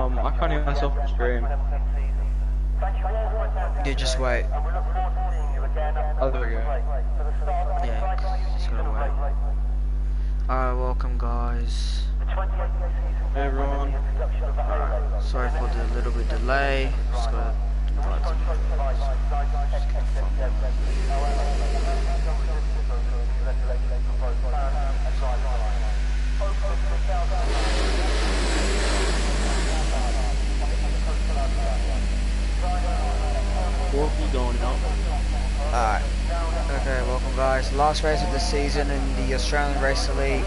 I can't hear myself on stream. Yeah, just wait. Oh, there we go. Yeah, just gotta wait. Alright, welcome guys. Hey everyone. Alright, sorry for the little bit delay. Just gotta invite some people. Just get the phone going. What are you going up? Alright. Okay, welcome guys. Last race of the season in the Australian Racer League.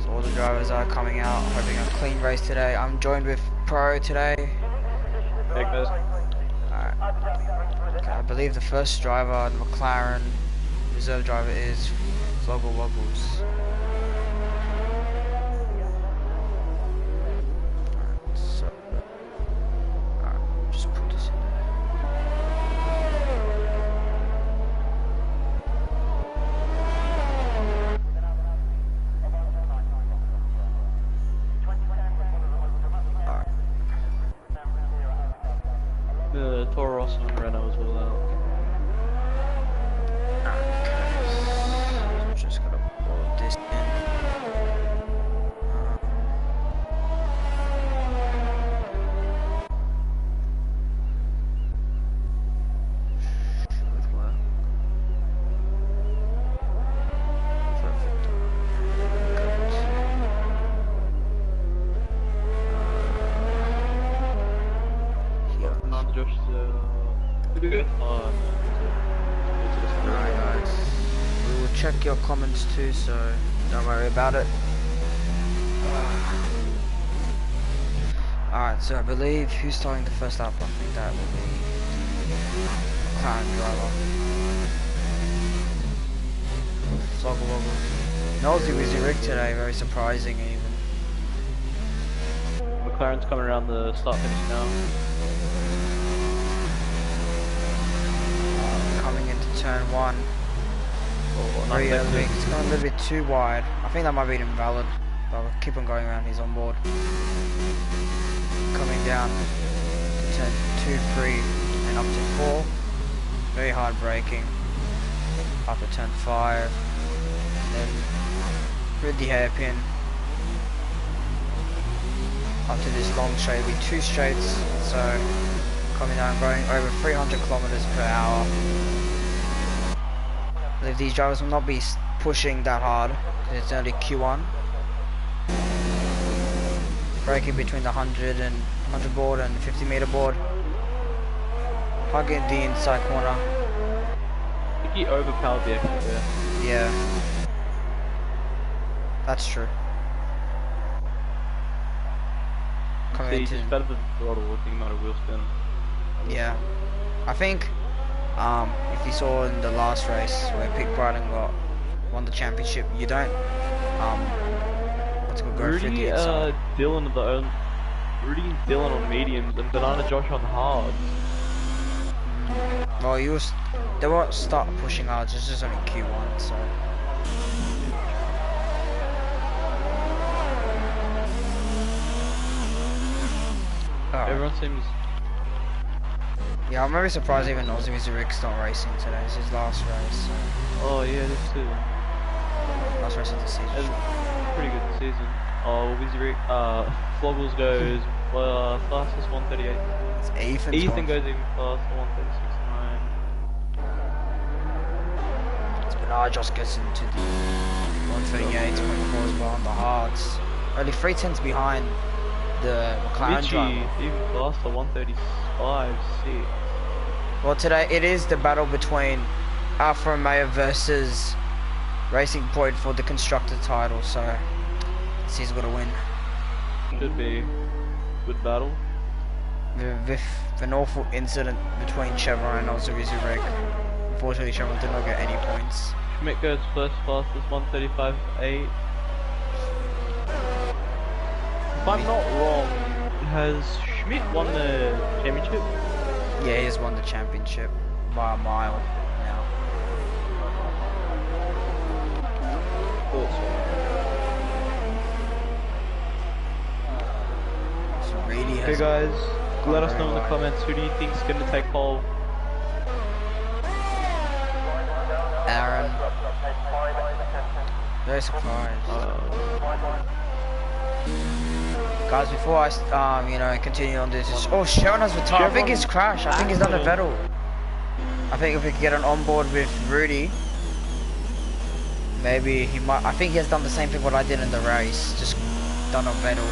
So all the drivers are coming out, hoping a clean race today. I'm joined with Pro today. Hey guys. Alright. Okay, I believe the first driver, the McLaren reserve driver, is Floggle Woggles. Alright, so just put this in there. The Toro Rosso and Renault as well out. Okay, so just gotta load this in. Should work. Perfect. Here. Not just Alright guys, we will check your comments too, so don't worry about it. Alright, so I believe who's starting the first lap? I think that will be McLaren driver. Floggle Woggle. Nosy Wizzy Rig today, very surprising even. McLaren's coming around the start finish now. Coming into turn one. Very early. It's going a little bit too wide. I think that might be invalid, but we'll keep on going around. He's on board. Coming down to turn 2, 3, and up to 4. Very hard braking. Up to turn 5. Then through the hairpin. Up to this long straight. It'll be 2 straights. So coming down, going over 300 kilometers per hour. I believe these drivers will not be pushing that hard because it's only Q1. Braking between the 100 board and 50 meter board. Hugging the inside corner. I think he overpowered the exit there. Yeah, that's true. Coming See, into just better than throttle looking, not a wheel spin. yeah, I think if you saw in the last race where Pick Bryden won the championship, you don't what's it called, go through the inside. Rudy and Dylan on mediums and Banana Josh on hard. Well, they won't start pushing hard. It's just only Q1, so. Everyone seems. Yeah, I'm very surprised even Aussie Rick's not racing today. It's his last race. So. Oh yeah, this too. Last race of the season. It's pretty good season. Oh, Wizzy Rick. Floggles goes fastest 138. It's Ethan goes even faster 136.9. It's Bernard just gets into the 138.4 as well on the hards. Only 3 tenths behind the McLaren driver. Even faster 135. See. Well, today it is the battle between Alfa Romeo versus Racing Point for the constructor title. So he's got to win. Should be a good battle. With an awful incident between Chevron and Aussie Rick. Unfortunately, Chevron did not get any points. Schmidt goes first fastest 135.8. If I'm not wrong, has Schmidt won the championship? Yeah, he has won the championship by a mile now. VD Okay has guys, gone let us very know in the wide. comments who do you think's gonna take pole. Aaron. Very surprised. Guys, before I you know, continue on this, oh, Sharon has retired. I think he's crashed. I think he's done a Vettel. I think if we could get an onboard with Rudy, maybe he might. I think he has done the same thing what I did in the race, just done a Vettel.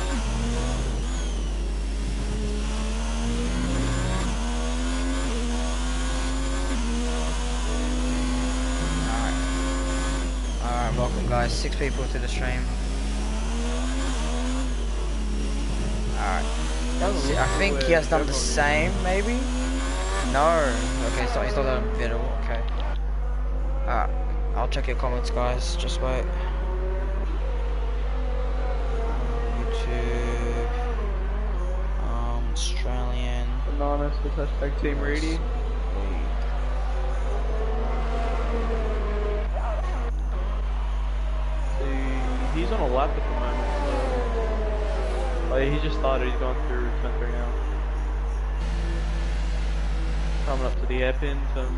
Alright, welcome guys. 6 people to the stream. Alright. I think he has done the same, maybe? No. Okay, so he's not done a Vettel. Okay. Alright. I'll check your comments, guys. Just wait. YouTube. Australian. Bananas with hashtag Team Reedy. He's on a lap at the moment, so... Oh yeah, he just started, he's going through turn 3 now. Coming up to the airpin, turn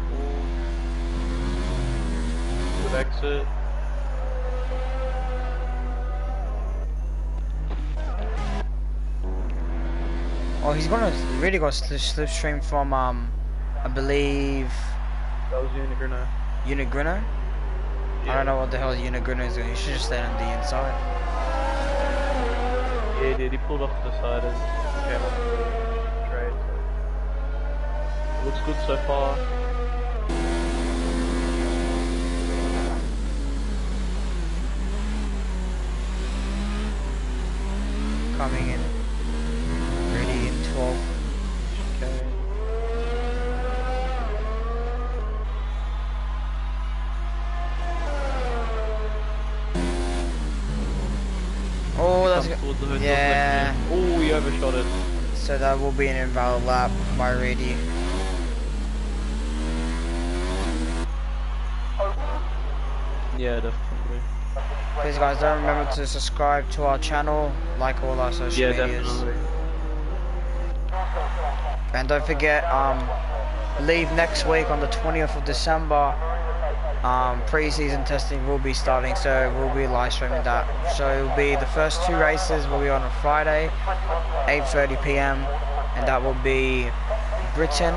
4. Good exit. Oh, he's gonna really go slipstream from I believe That was Unigrino. Unigrino. Yeah. I don't know what the hell Unigrino is doing. He should just stay on the inside. Yeah, he did. He pulled off to the side and came up to the trade. So. Looks good so far. Coming in. Ready in 12. Okay. Oh, that's Towards the hotel yeah. section. Oh, he overshot it. So that will be an invalid lap by Reedy. Yeah, definitely. Please guys, don't remember to subscribe to our channel, like all our social medias. Definitely. And don't forget, leave next week on the 20th of December. Pre-season testing will be starting, so we'll be live streaming that. So it will be the first 2 races will be on a Friday, 8:30 p.m. and that will be Britain,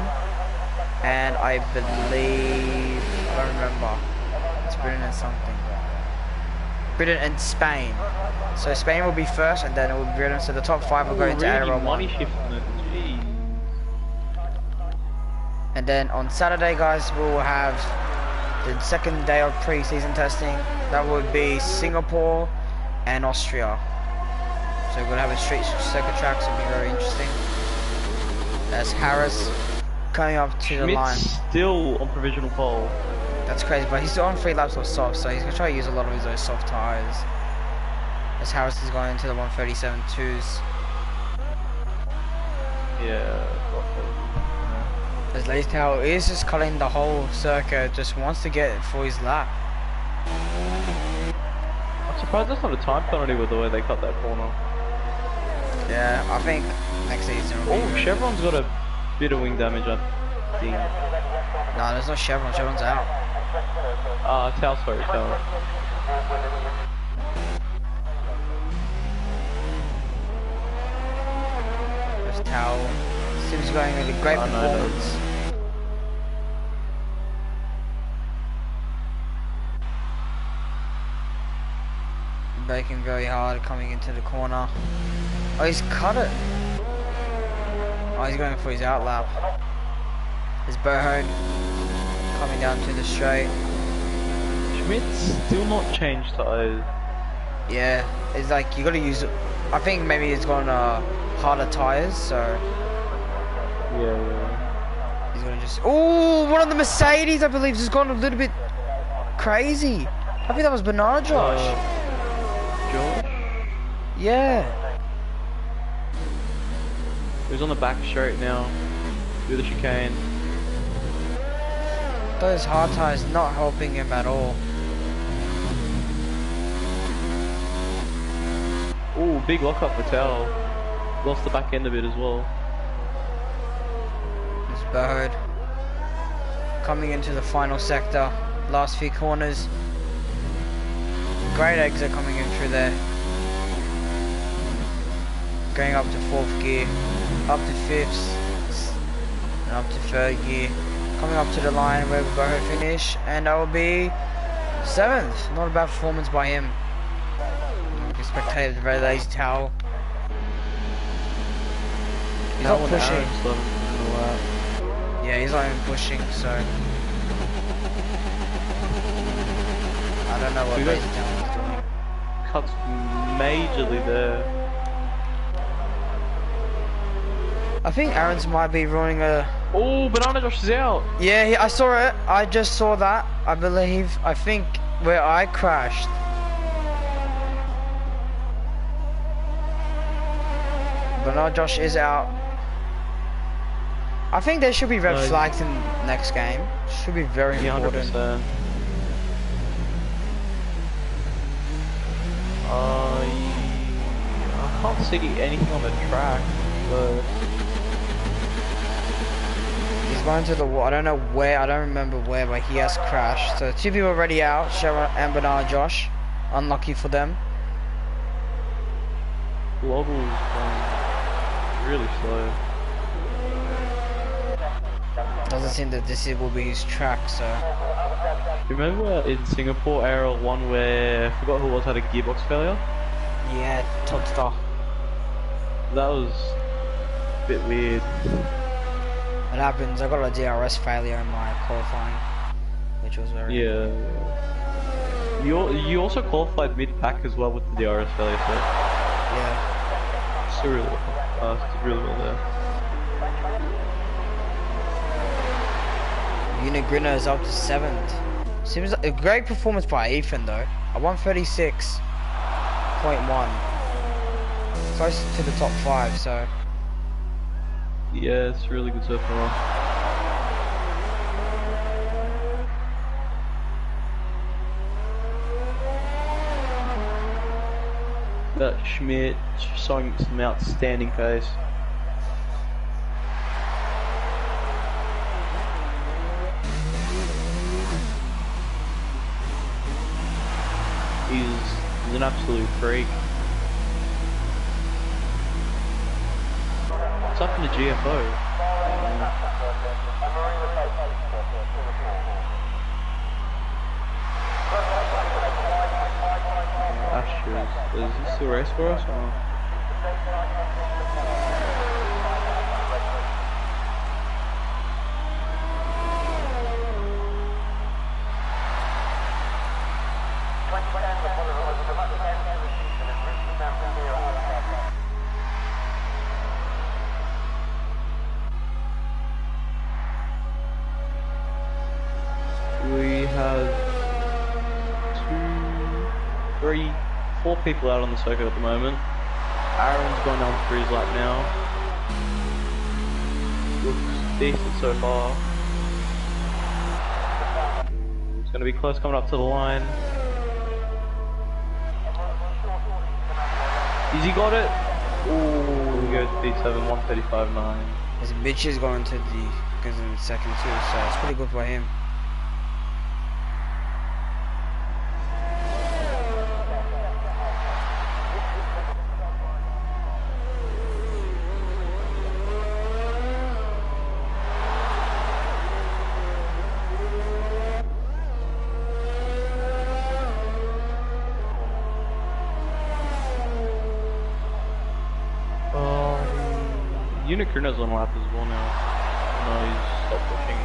and I believe, I don't remember, it's Britain and something. Britain and Spain. So Spain will be first, and then it will be Britain. So the top 5 will go into ARL1. Money shifting it. Jeez. And then on Saturday, guys, we'll have the second day of pre-season testing. That would be Singapore and Austria. So we're gonna have a street circuit track, so it'll be very interesting. There's Harris coming up to the line. Still on provisional pole. That's crazy, but he's on 3 laps of soft, so he's gonna try to use a lot of those soft tires. As Harris is going into the 137.2s. Yeah. As Lacehow is just cutting the whole circuit, just wants to get it for his lap. I'm surprised that's not a time penalty with the way they cut that corner. Yeah, I think next season will be Oh, Chevron's got a bit of wing damage, I think. No, there's no Chevron. Chevron's out. Towel, sorry, Towel. There's Towel. Seems going really great performance. Braking very hard, coming into the corner. Oh, he's cut it. Oh, he's going for his out lap. There's Bohode coming down to the straight. Schmidt's still not changed tires. Yeah, it's like you gotta use it. I think maybe he's got harder tires, so Yeah. he's gonna just. Oh, one of the Mercedes, I believe, has gone a little bit crazy. I think that was Banana Josh. Josh? Yeah. He's on the back straight now. Do the chicane. Those hard tires not helping him at all. Ooh, big lockup for Towel. lost the back end a bit as well. It's Bird coming into the final sector. Last few corners. Great exit coming in through there. Going up to 4th gear, up to 5th, and up to 3rd gear. Coming up to the line where we're going to finish, and that will be 7th. Not a bad performance by him. The spectator, very lazy towel. He's not pushing. Yeah, he's not even pushing, so I don't know what lazy towel is doing. Cuts majorly there. I think Aaron's might be running a... Oh, Banana Josh is out. Yeah, I saw it. I just saw that. I think where I crashed. But no, Josh is out. I think there should be red flags in next game. Should be very important. 100%. I can't see anything on the track, but... He's going to the wall. I don't know where, I don't remember where, but he has crashed. So 2 people already out, Sharon and Banana Josh. Unlucky for them. Global's going really slow. Doesn't seem that this will be his track, so... Remember in Singapore ARL1 where, I forgot who was, had a gearbox failure? Yeah, top star. That was a bit weird. It happens. I got a DRS failure in my qualifying, which was very... Yeah. You also qualified mid-pack as well with the DRS failure, so... Yeah. Still really well there. Unit Grinner is up to 7th. Seems like a great performance by Ethan though. A 136.1. Close to the top 5, so... Yeah, it's really good so far. That Schmidt showing some outstanding pace. He's an absolute freak. What's happened to GFO? Astros. Is this the race for us or? We have 2, 3, 4 people out on the circuit at the moment. Aaron's gone down Prix lap now. Looks decent so far. It's going to be close coming up to the line. Has he got it? Ooh, he goes P7, 135.9. His bitch is going to the... goes in second too, so it's pretty good for him. Unit Grinner's on lap as well now. No, he's stopped pushing.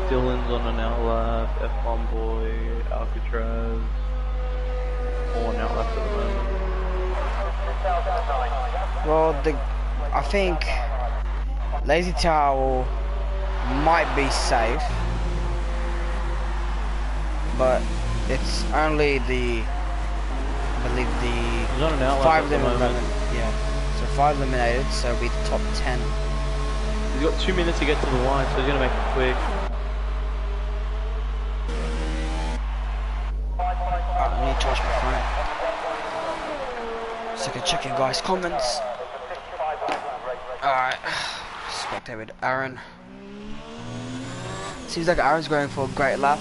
Dylan's on an out lap, F1 boy, Alcatraz. All on out lap at the moment. Well, I think Lazy Towel might be safe, but it's only the... I believe He's on an out 5 lap at the moment. Yeah, so 5 eliminated, so it'll be the top 10. He's got 2 minutes to get to the line, so he's gonna make it quick. I need to charge my phone. second checking guys' comments. Alright, spectate with Aaron. Seems like Aaron's going for a great lap.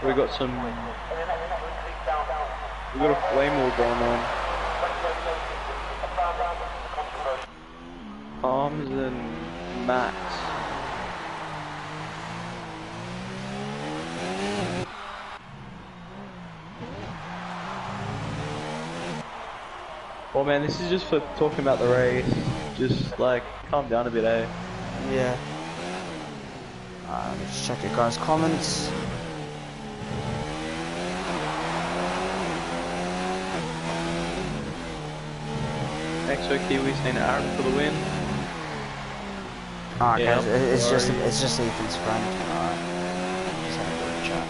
We got a flame wall going on. Arms and Max. Well man, this is just for talking about the race. Just like, calm down a bit, eh? Yeah. Let's check your guys' comments. Thanks for Kiwi saying Aaron for the win. Ah, okay, Yeah, it's just Ethan's friend. Alright. Just have a little chat.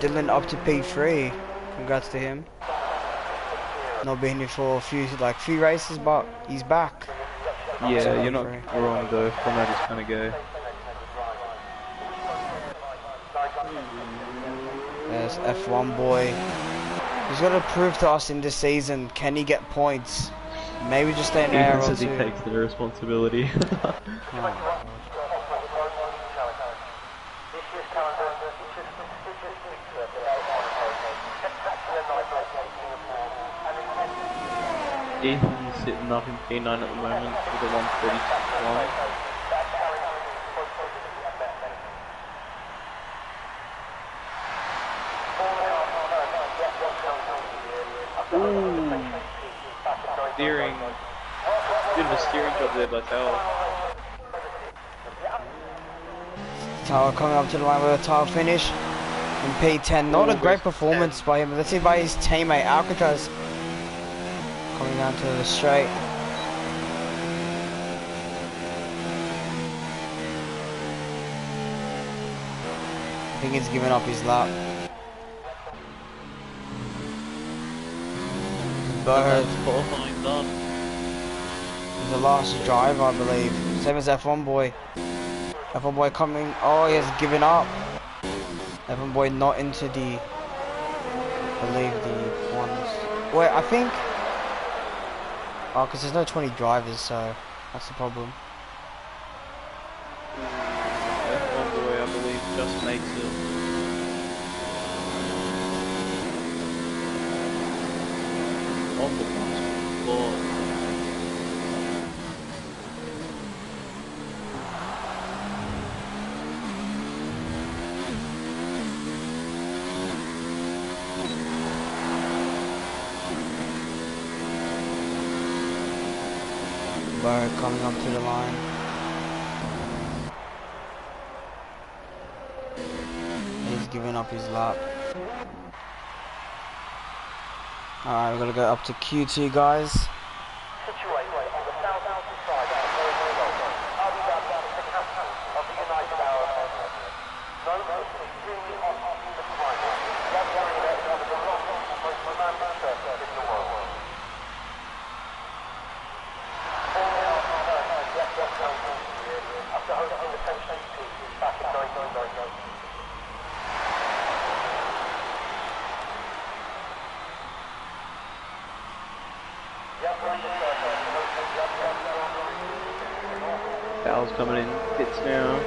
Dylan up to P3. Congrats to him. Not been here for a few races, but he's back. Yeah, you're not wrong though. Format is kind of go. There's F1 boy. He's got to prove to us in this season, can he get points? Maybe just stay in Ethan ARL2. says he takes the responsibility. Ethan's sitting up in P9 at the moment with a 136 line. Steering. Bit of a steering job there by Tower. Tower coming up to the line with a tile finish in P10. Not a great performance by him, but let's see by his teammate Alcatraz. Coming down to the straight. I think he's giving up his lap. Bird. Qualifying done. He's the last drive, I believe. Same as F1 boy. F1 boy coming. Oh, he has given up. F1 boy not into the. I believe the ones. Wait, I think. Oh, because there's no 20 drivers, so that's the problem. F1 boy, I believe, just makes it. On the floor. Bird coming up to the line. He's giving up his lap. Alright, we're gonna go up to Q2, guys. Val's coming in pits now.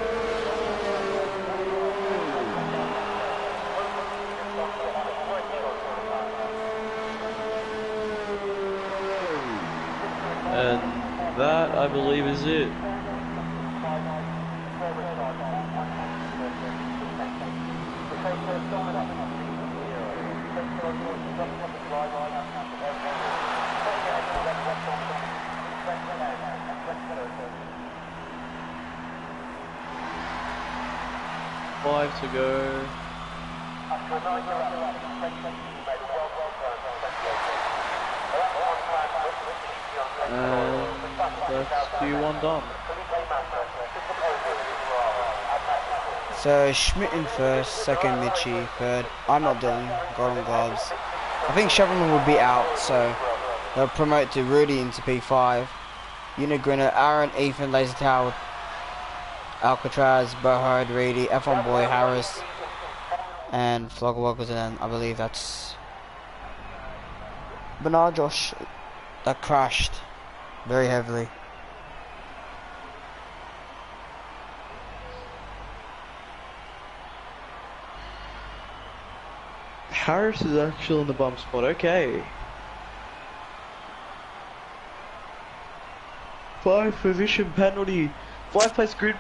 And that, I believe, is it. Five to go. That's Q1 done. So Schmidt in first, second Mitchie, third. I'm not doing golden gloves. I think Chevron will be out, so they'll promote to Rudy into P5. Unit Grinner, Aaron, Ethan, Laser Tower, Alcatraz, Berhard, Reedy, F1 Boy, Harris, and Flogger Walkers, and then I believe that's Bernard Josh that crashed very heavily. Harris is actually in the bump spot, okay. 5 position penalty. 5 place grid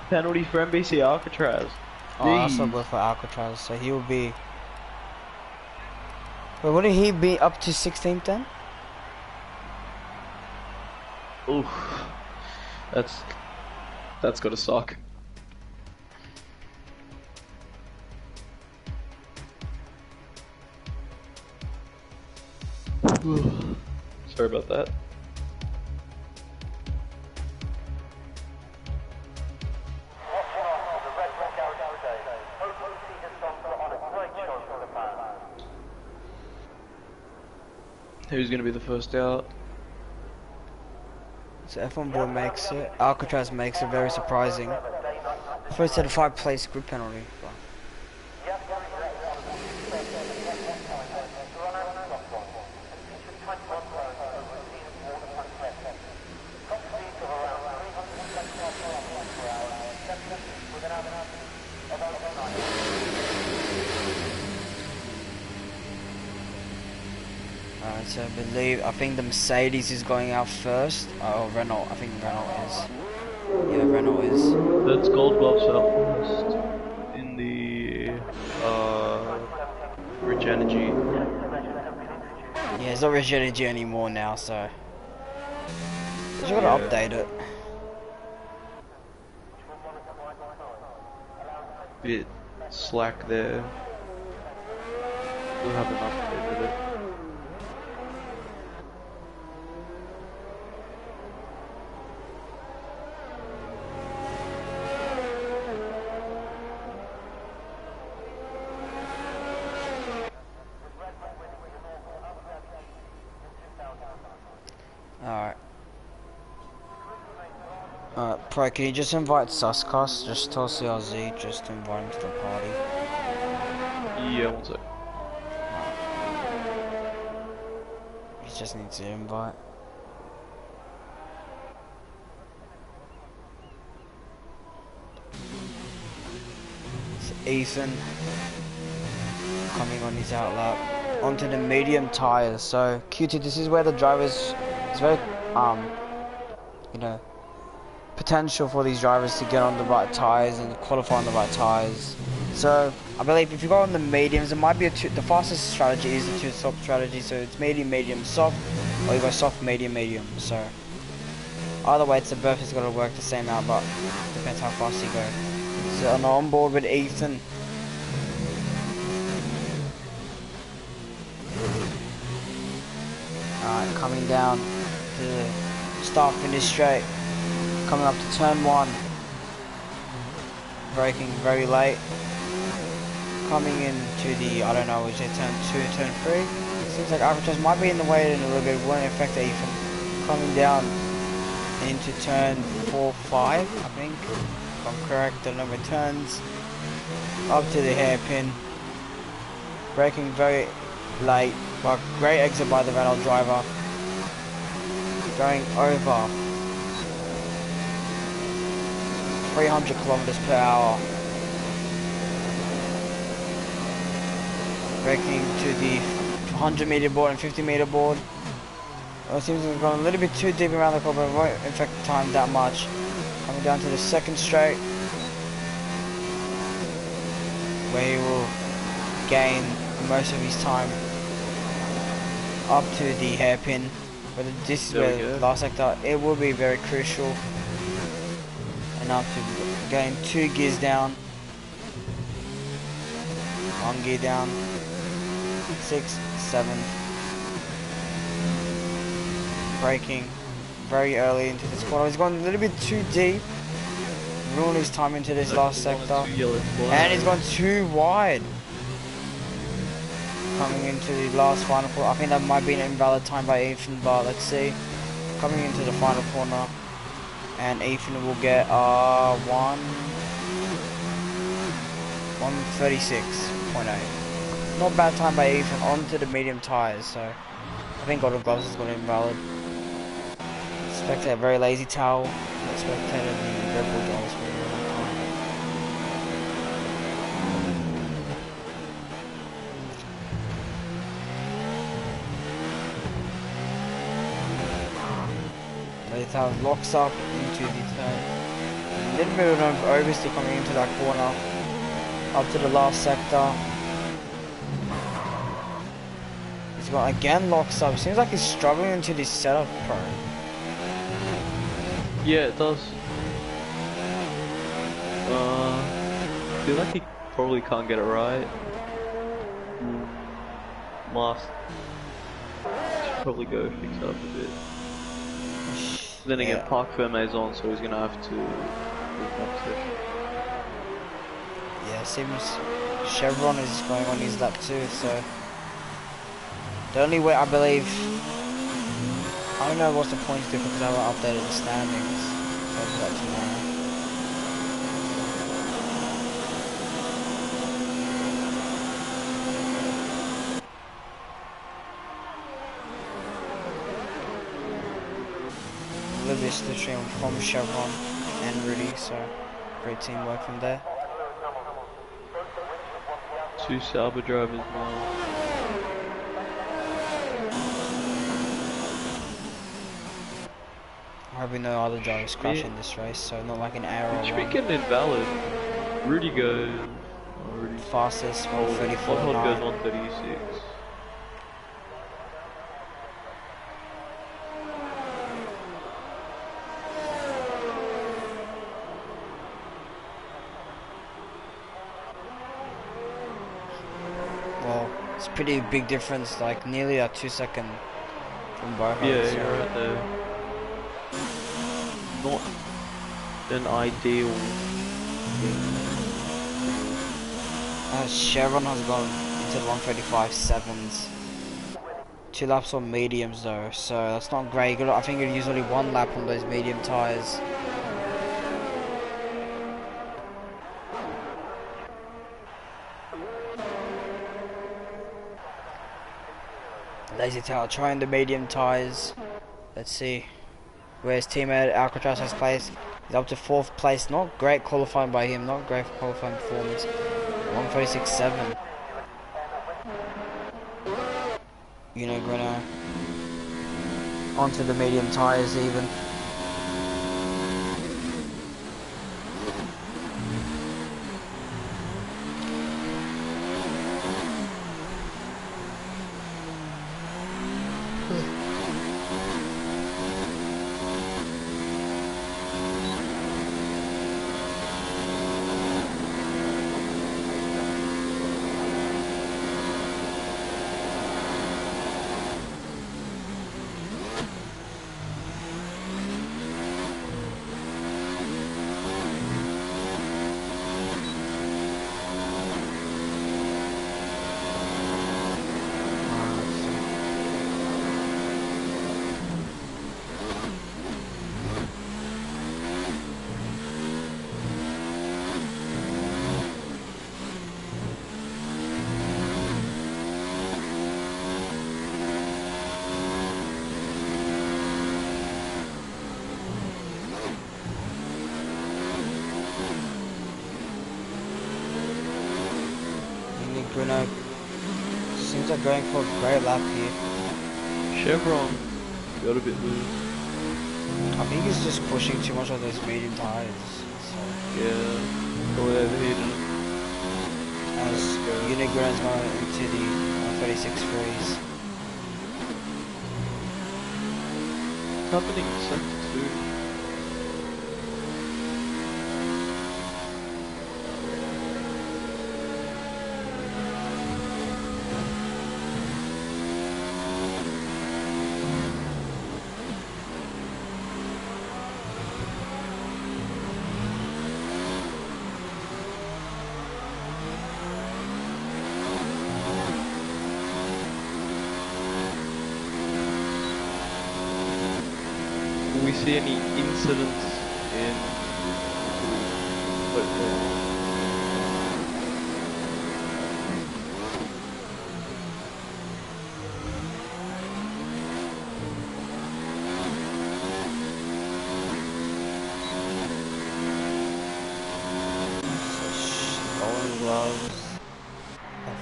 penalty for NBC Alcatraz. Oh, that's not good for Alcatraz, so he will be... Wait, wouldn't he be up to 16th then? Oof. That's gotta suck. Sorry about that. Who's gonna be the first out? So F1 Boy makes it. Alcatraz makes it, very surprising. First had a 5 place grid penalty. So I think the Mercedes is going out first. Oh, Renault. I think Renault is. Yeah, Renault is. That's Gold Gloves out first in the Rich Energy. Yeah, it's not Rich Energy anymore now, so just gotta update it. Bit slack there. We'll have an update with it. Alright, Prix, can you just invite Suscos? Just tell CRZ just to invite him to the party. Yeah, one sec. He just needs to invite. It's Ethan coming on his outlap onto the medium tires. So Q2, this is where the drivers, it's very you know, potential for these drivers to get on the right tires and qualify on the right tires. So I believe if you go on the mediums, it might be the fastest strategy is the 2 soft strategy. So it's medium, medium, soft, or you go soft, medium, medium. So either way, both is gonna work the same out, but depends how fast you go. So I'm on board with Ethan. Alright, coming down to the start finish straight. Coming up to turn 1, braking very late. Coming into the, I don't know, is it turn 2, turn 3? It seems like Alcatraz might be in the way in a little bit, won't affect Ethan. Coming down into turn 4, 5, I think, if I'm correct, the number of turns. Up to the hairpin. Braking very late, but great exit by the Renault driver. Going over 300 kilometers per hour. Braking to the 100 meter board and 50 meter board. Well, it seems to have gone a little bit too deep around the corner, but it won't affect the time that much. Coming down to the second straight, where he will gain most of his time. up to the hairpin. But this is There we where go. last sector, it will be very crucial. And up to going 2 gears down. 1 gear down. 6, 7. Braking very early into this corner. He's gone a little bit too deep. Ruined his time into this last sector. And he's gone too wide. Coming into the last final corner. I think that might be an invalid time by Ethan, but let's see. Coming into the final corner. And Ethan will get 136.8. Not bad time by Ethan onto the medium tyres, so I think Golden Gloves has got invalid. Spectator, very lazy towel. Spectator, the Red Bull drivers for a long time. Lazy towel locks up into the turn. A little bit of oversteer coming into that corner. Up to the last sector. He's got again locks up. Seems like he's struggling into this setup, Pro. Yeah, it does. I feel like he probably can't get it right. Must. Should probably go fix it up a bit. Then again, Park Ferme's on, so he's gonna have to. Yeah, seems Chevron is going on his lap too, so the only way I believe, I don't know what's the points difference because I haven't updated the standings. So I'll do that tomorrow. A little bit slipstream from Chevron and Rudy, so great teamwork from there. 2 Sauber drivers now. I hope no other drivers crash in this race, so not like an ARL2. It should be getting invalid. Rudy goes. Rudy. Fastest 134. Hot goes 136. Well, it's pretty big difference, like nearly a 2-second from both. Yeah, you're right there. Not an ideal thing. Chevron has gone into the 135.7s. 2 laps on mediums though, so that's not great. I think you use only 1 lap on those medium tyres. Lazy Tower trying the medium tyres. Let's see where his teammate Alcatraz has placed. He's up to 4th place. Not great qualifying by him. Not great qualifying performance. 136.7. Grino onto the medium tyres even. Bruno seems like going for a great lap here. Chevron got a bit loose. I think he's just pushing too much on those medium tyres. So. Yeah, probably overheated. As Unigron's going into the 36 freeze. It's happening in Sector 2. Will we see any incidents in football? Golden gloves.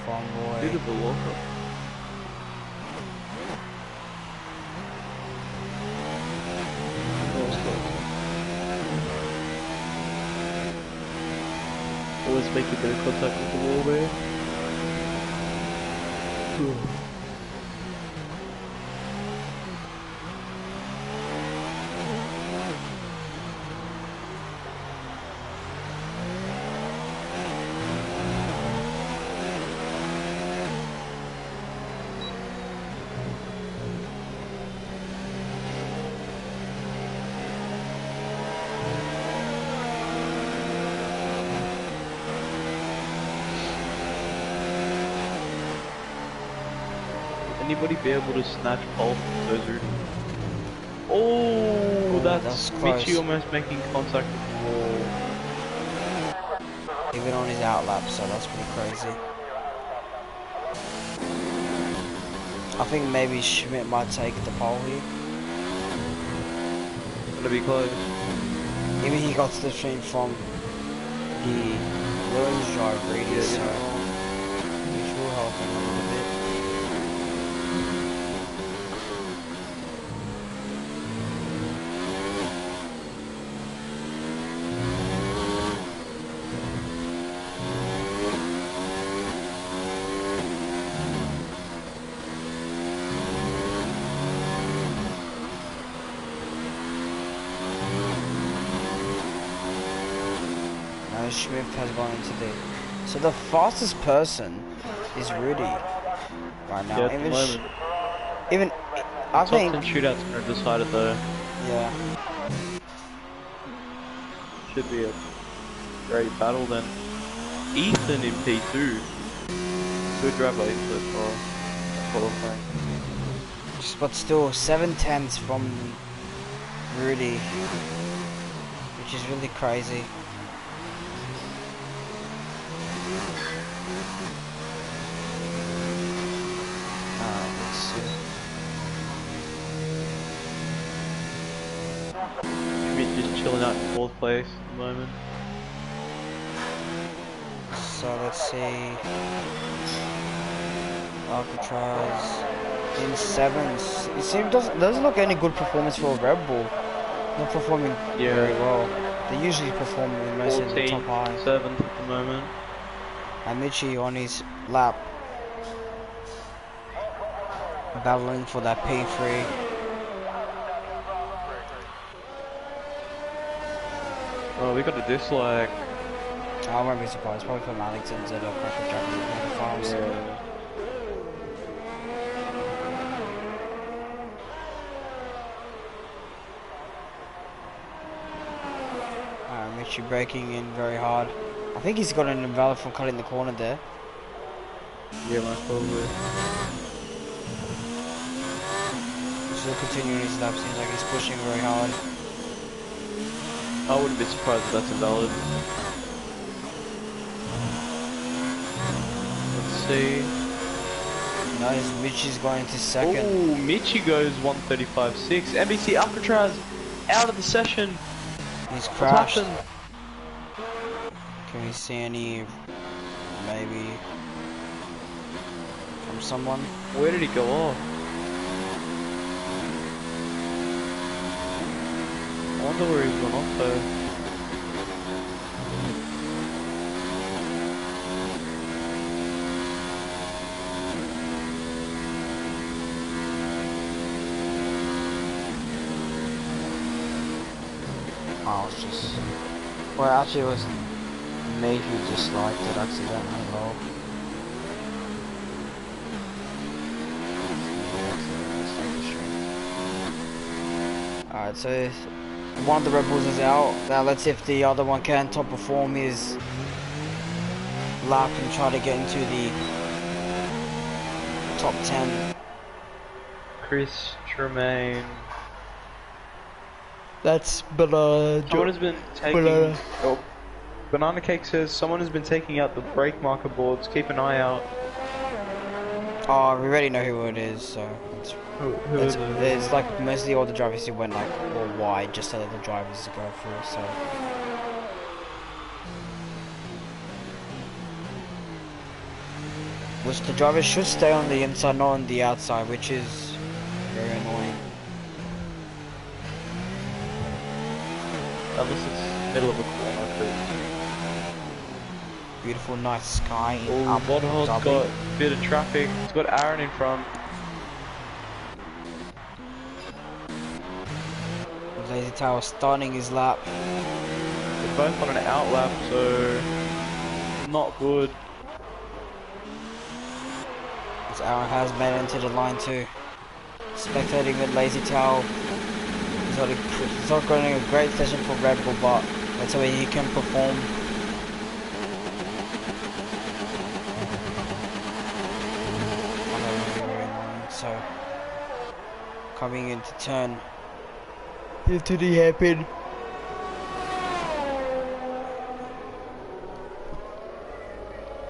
F1 boy. Due to the World Cup. Always make a bit of contact with the wall there. Anybody be able to snatch pole from Tozer? Oh, that's close. Michi almost making contact with the wall. Even on his outlap, so that's pretty crazy. I think maybe Schmidt might take the pole here. Gonna be close. Even he got to the stream from the Williams drive radius, so which will help him a little bit. Schmidt has gone into the... So the fastest person is Rudy right now. Yeah, at the moment. Even I think... Top 10 shootouts are decided though. Yeah. Should be a great battle then. Ethan in P2. Good driver Ethan so far. Qualifying. But still 7/10 from Rudy, which is really crazy. Let's see. Schmidt just chilling out in 4th place at the moment. So let's see. Alcatraz in 7th. It seems doesn't look any good performance for a Red Bull. Not performing very well. They usually perform in most of the top high. 7th at the moment. And Michi on his lap, battling for that P3. Oh, we got a dislike. I won't be surprised. Probably from Allington's at a cracker track in the finals. Yeah. Michi braking in very hard. I think he's got an invalid for cutting the corner there. Yeah, most probably. Still continuing his lap. Seems like he's pushing very hard. I wouldn't be surprised if that's invalid. Let's see. Nice, Michi's going into 2nd. Oh, Michi goes 135.6. NBC Alcatraz out of the session. He's crashed. What's happened? Can we see any, maybe, from someone? Where did he go off? I wonder where he's gone off though. I was just... Well, actually it was me who disliked it accidentally, lol. Alright, so one of the Red Bulls is out. Now let's see if the other one can top perform his lap and try to get into the top 10. Chris Tremaine. That's Someone has been taking... Oh, Banana Cake says someone has been taking out the brake marker boards. Keep an eye out. Oh, we already know who it is, so Who is it? it's like mostly all the drivers who went like all wide just to let the drivers go through, so. Which the drivers should stay on the inside, not on the outside, which is very annoying. Unless it's middle of a corner. Beautiful night sky. Oh, Waterhole's got a bit of traffic. He's got Aaron in front. Lazy Tower starting his lap. They're both on an out lap, so not good. As Aaron has made it into the line too. Spectating with Lazy Tower. He's not going a great session for Red Bull, but that's where he can perform. So coming into turn into the hairpin.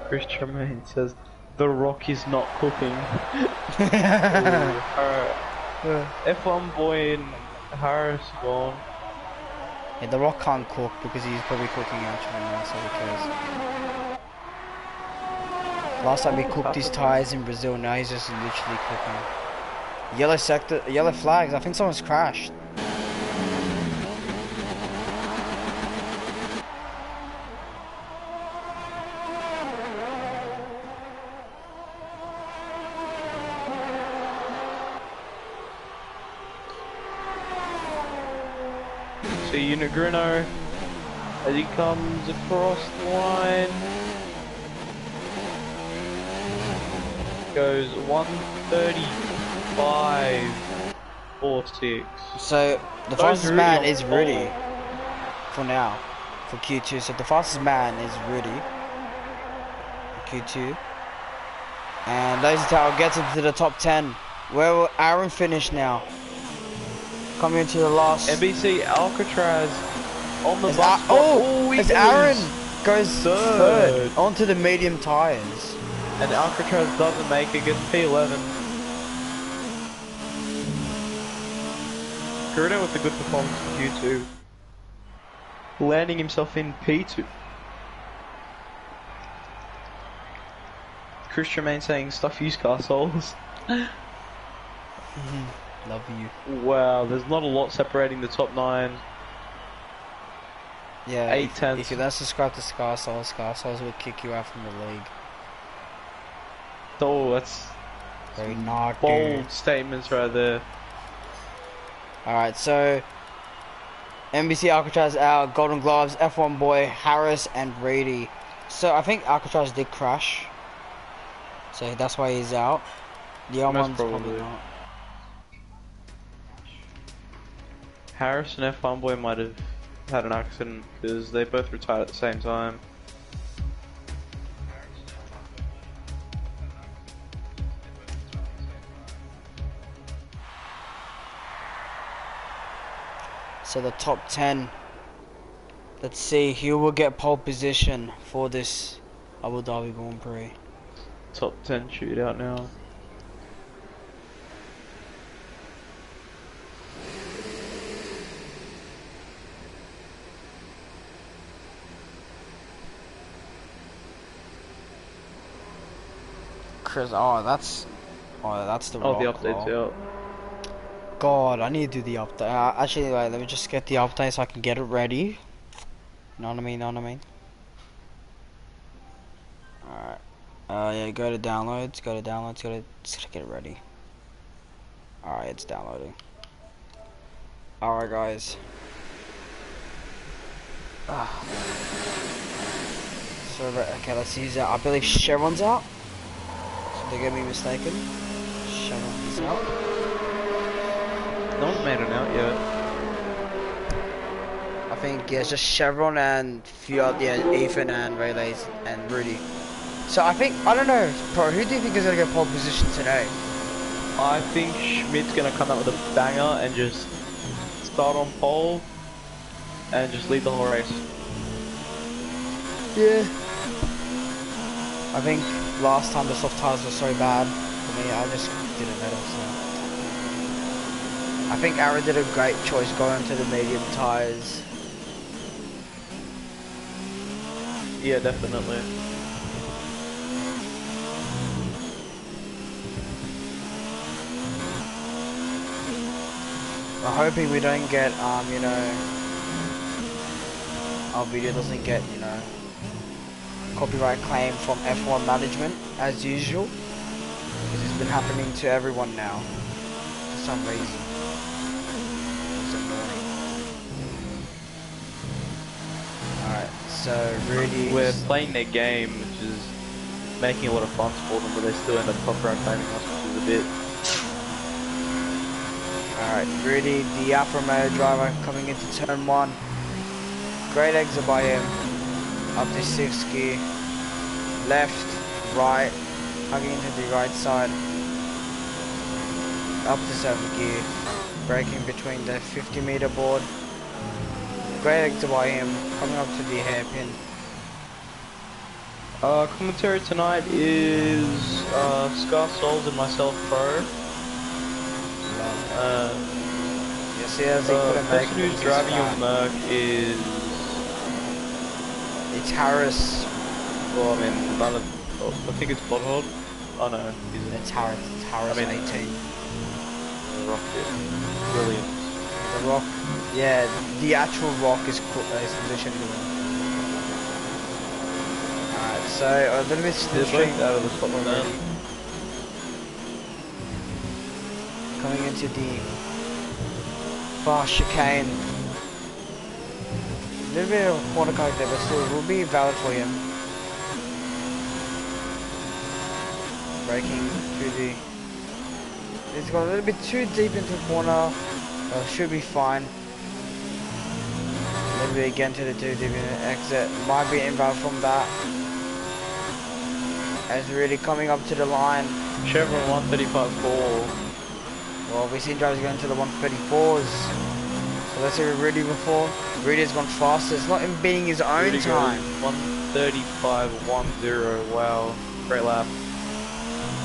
Chris Tremaine says the Rock is not cooking. F1 boy and Harris gone. Yeah, the Rock can't cook because he's probably cooking actually now, so who cares. Last time he cooked his tires in Brazil, now he's just literally cooking. Yellow sector, yellow flags, I think someone's crashed. So Unigrino, as he comes across the line, goes 1:35.46. So the fastest man is Rudy for now, for Q2. So the fastest man is Rudy, Q2, and Lazy Tower gets into the top 10. Where will Aaron finish now? Coming into the last. NBC Alcatraz on the bus. As Aaron goes third onto the medium tires. And Alcatraz doesn't make it, gets P11. Gruno with a good performance in Q2. Landing himself in P2. Chris Tremaine saying stuff used car souls. Love you. Wow, there's not a lot separating the top 9. Yeah, 8 tenths. If you don't subscribe to Scar Souls will kick you out from the league. Oh, that's very not bold statements right there. Alright, so NBC Alcatraz out, Golden Gloves, F1 Boy, Harris, and Brady. So I think Alcatraz did crash. So that's why he's out. The other one's probably not. Harris and F1 Boy might have had an accident because they both retired at the same time. So the top 10. Let's see who will get pole position for this Abu Dhabi Grand Prix. Top 10 shootout now. Chris, that's the Rock. The update's out. God, I need to do the update. Actually, wait, let me just get the update so I can get it ready. You know what I mean? Alright. Yeah, go to downloads, just gotta get it ready. Alright, it's downloading. Alright, guys. Ah. So, okay, let's see who's out. I believe Chevron's out. So don't get me mistaken. Chevron is out. No one's made it out yet. I think, yeah, it's just Chevron and few other, yeah, Ethan and Relays and Rudy. So I think, I don't know, Pro, who do you think is going to get pole position today? I think Schmidt's gonna come out with a banger and just start on pole and just lead the whole race. Yeah. I think last time the soft tires were so bad for me, I just didn't know. So I think Aaron did a great choice going to the medium tires. Yeah, definitely. I'm hoping we don't get, you know, our video doesn't get, you know, copyright claim from F1 management as usual, because it's been happening to everyone now for some reason. It's annoying. Alright, so Rudy. We're playing their game, which is making a lot of fun for them, but they still end up copyright claiming us, which is a bit. Alright, Rudy, the Alfa Romeo driver, coming into turn 1. Great exit by him. Up to 6th gear. Left, right, hugging into the right side. Up to 7th gear. Braking between the 50-meter board. Great exit by him, coming up to the hairpin. Commentary tonight is Scar Souls and myself, Pro. Yes, he has. He The couldn't make person it. who's driving your Merc is. It's Harris. Well, I mean, none of. Oh, I think it's Bloodhold. Oh no, he's It's Harris. It's Harris. I mean, 18. Rocket. Williams. The Rock. Yeah, the actual Rock is positioned to win. Alright, so a little bit They're slipstream. both out of the spotlight now. Coming into the fast chicane. A little bit of a corner car there, but still it will be valid for him. Braking through the. He's got a little bit too deep into the corner. Should be fine. A little bit again to the too deep in the exit. Might be invalid from that. As really coming up to the line. Chevron 135.4. Well, we've seen drivers going to the 134s. So let's see what Rudy before. Rudy's gone faster. It's not him beating his own Rudy time. 135.10. Wow, great lap.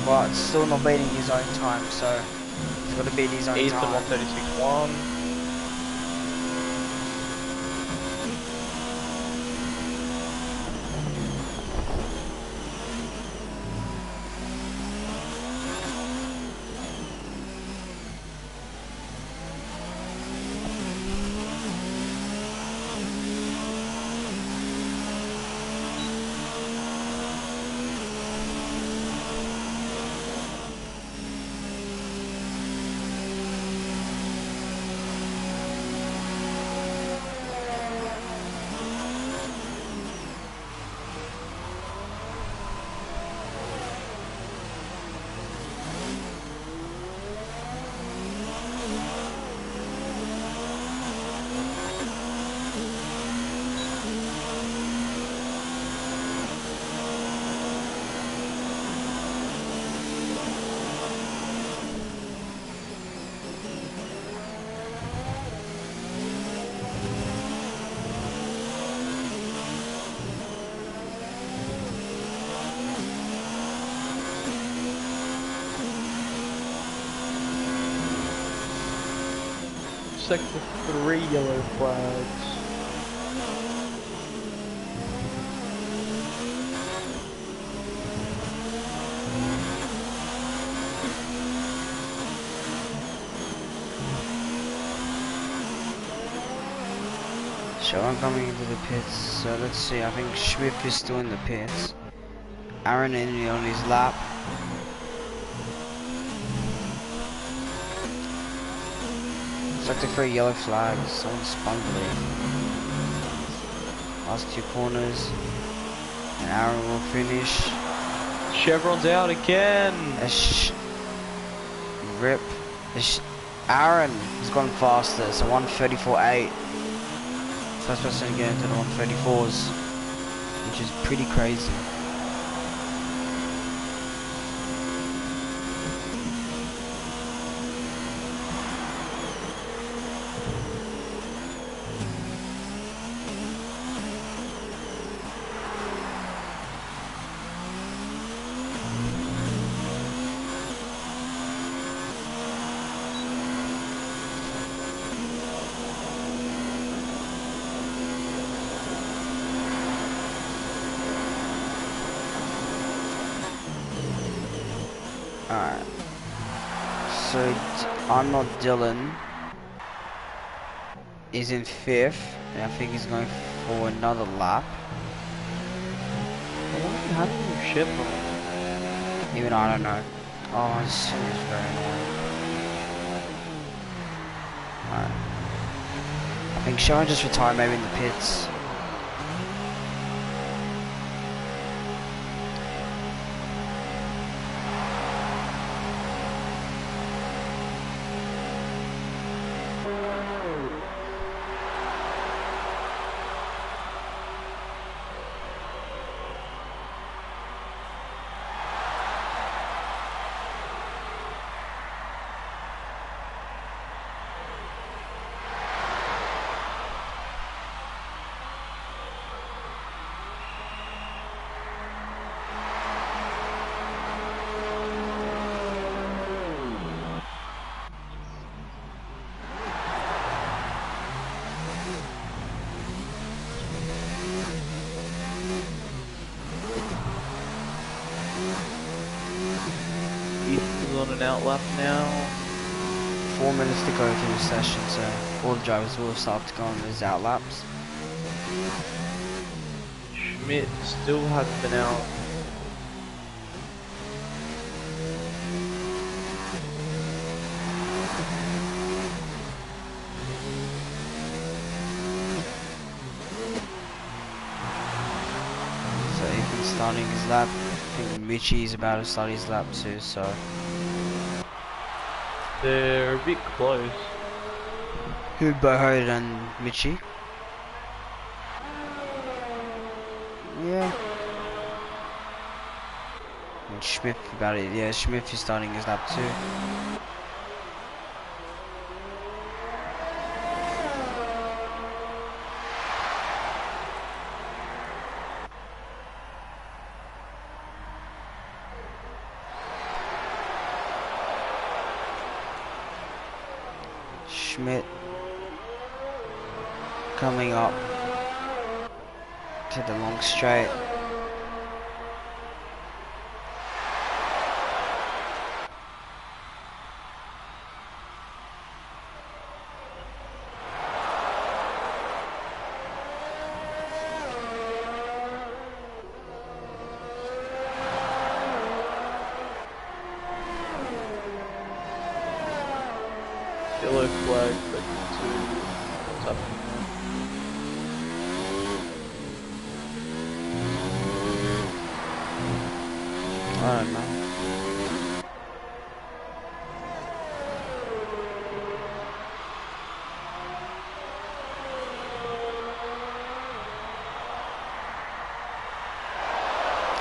But it's still not beating his own time, so he's got to beat his own Ethan time. 136.1. Like the 3 yellow flags. Sean coming into the pits, so let's see. I think Schmidt is still in the pits. Aaron in on his lap. It's like the 3 yellow flags. Someone spun the lead. Last 2 corners. And Aaron will finish. Chevron's out again. Rip. Aaron has gone faster, so 134.8. First person to get into the 134s, which is pretty crazy. Alright, so I'm not Dylan. He's in 5th, and I think he's going for another lap. What happened with Chevron? Even I don't know. Oh, this is very annoying. Alright. I think Chevron just retired maybe in the pits. On an outlap now. 4 minutes to go through the session, so all the drivers will start to go on those outlaps. Schmidt still hasn't been out. So Ethan's starting his lap. I think Mitchie's about to start his lap too, so They're a bit close. who Bohode and Mitchie? Yeah. And Schmidt about it, yeah, Schmidt is starting his lap too. Schmidt coming up to the long straight. Yellow flag, but what's happening I don't know.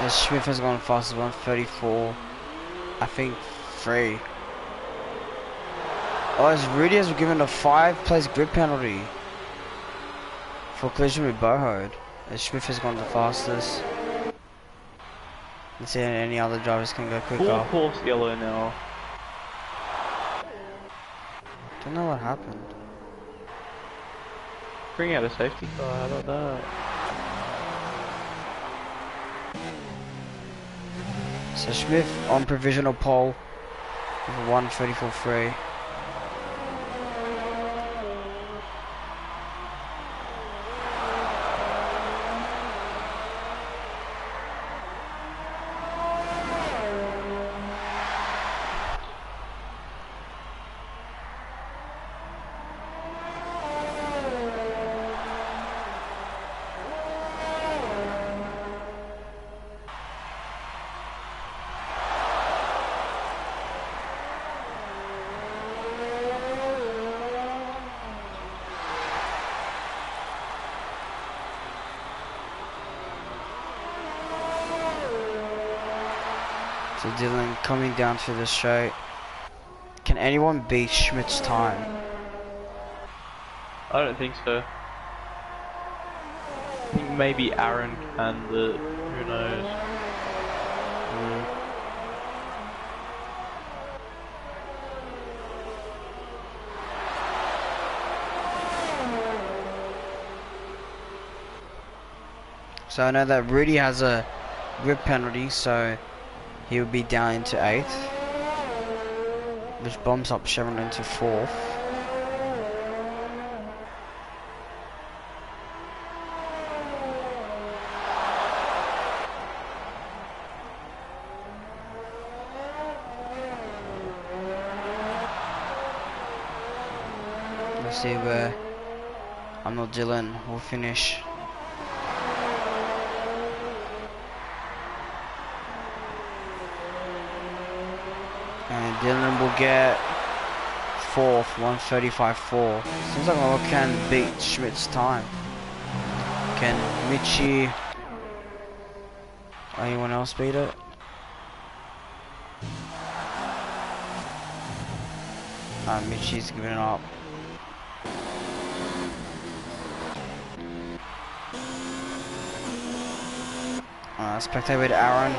Yes, Smith has gone fast as 134. I think 3. Oh, as Rudy has given a 5-place grid penalty for collision with Bohode. As Smith has gone the fastest. Let's see if any other drivers can go quicker. Full course yellow now. Don't know what happened. Bring out a safety car, how about that? So Smith on provisional pole with a 134.3. So Dylan coming down to the straight. Can anyone beat Schmidt's time? I don't think so. I think maybe Aaron can, but who knows? So I know that Rudy has a grip penalty, so he'll be down into 8th, which bumps up Chevron into 4th. Let's see where I'm not Dylan will finish. And Dylan will get 4th, 1:35.4. Seems like I can beat Schmidt's time. Can Mitchie or anyone else beat it? Mitchie's giving it up. Spectate with Aaron.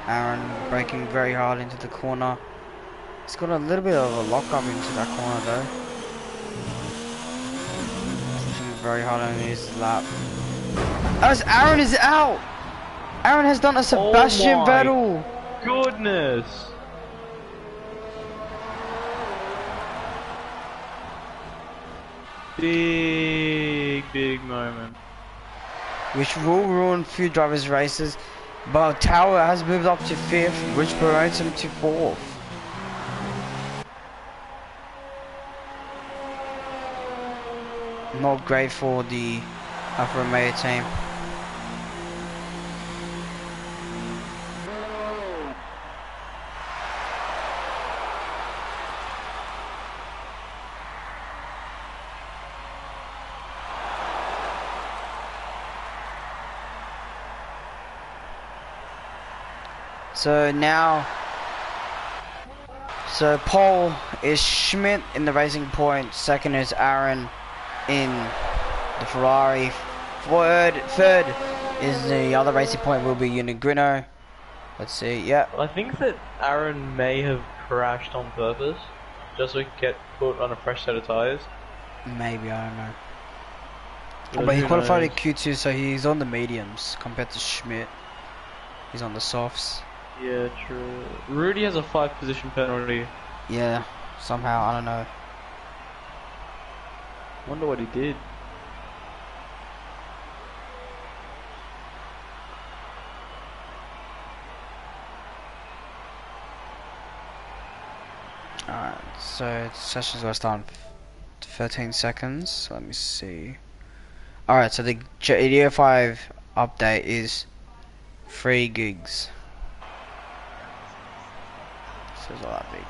Aaron braking very hard into the corner. He's got a little bit of a lock up into that corner though. Pushing very hard on his lap. As Aaron is out! Aaron has done a Sebastian Vettel! Goodness! Big moment. Which will ruin few drivers' races, but Tower has moved up to 5th, which promotes him to 4th. Not great for the Alfa Romeo team. So now, pole is Schmidt in the Racing Point, second is Aaron in the Ferrari, third is the other Racing Point will be Unigrino. Let's see, yeah. I think that Aaron may have crashed on purpose, just so he could get put on a fresh set of tyres. Maybe, I don't know. But he qualified at Q2, so he's on the mediums compared to Schmidt. He's on the softs. Yeah, true. Rudy has a 5-position penalty. Yeah, somehow, I don't know. Wonder what he did. Alright, so the session's gonna start in 13 seconds. Let me see. Alright, so the GTA 5 update is 3 gigs. So it's a lot big.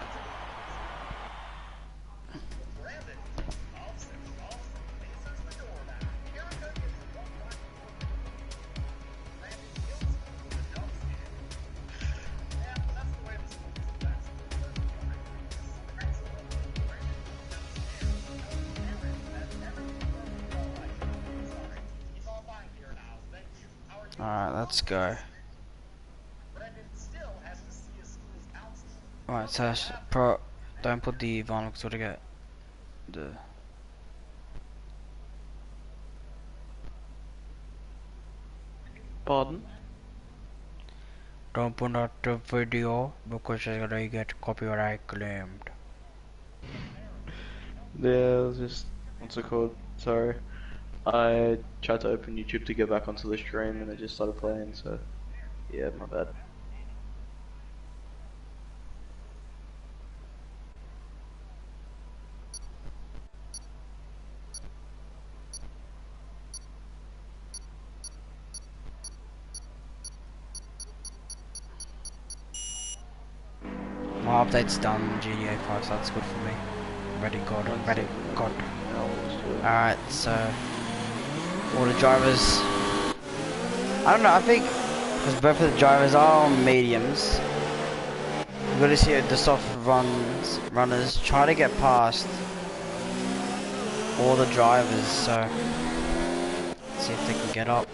Alright, let's go. Alright, so don't put the vinyl because we'll get the... Pardon? Don't put out the video because you're gonna get copyright claimed. Yeah, it was just... what's it called? Sorry. I tried to open YouTube to get back onto the stream and it just started playing, so... yeah, my bad. My update's done, GTA 5, so that's good for me. Ready, God, ready, God. Alright, so all the drivers, I don't know, I think because both of the drivers are on mediums, we're gonna see the soft runners try to get past all the drivers, so let's see if they can get up.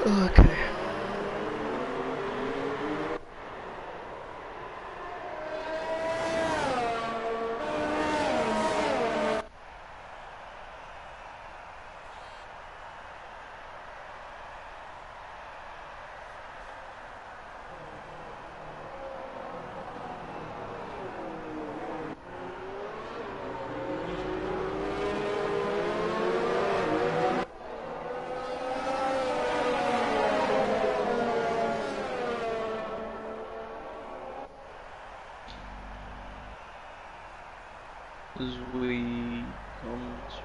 Okay. As we come to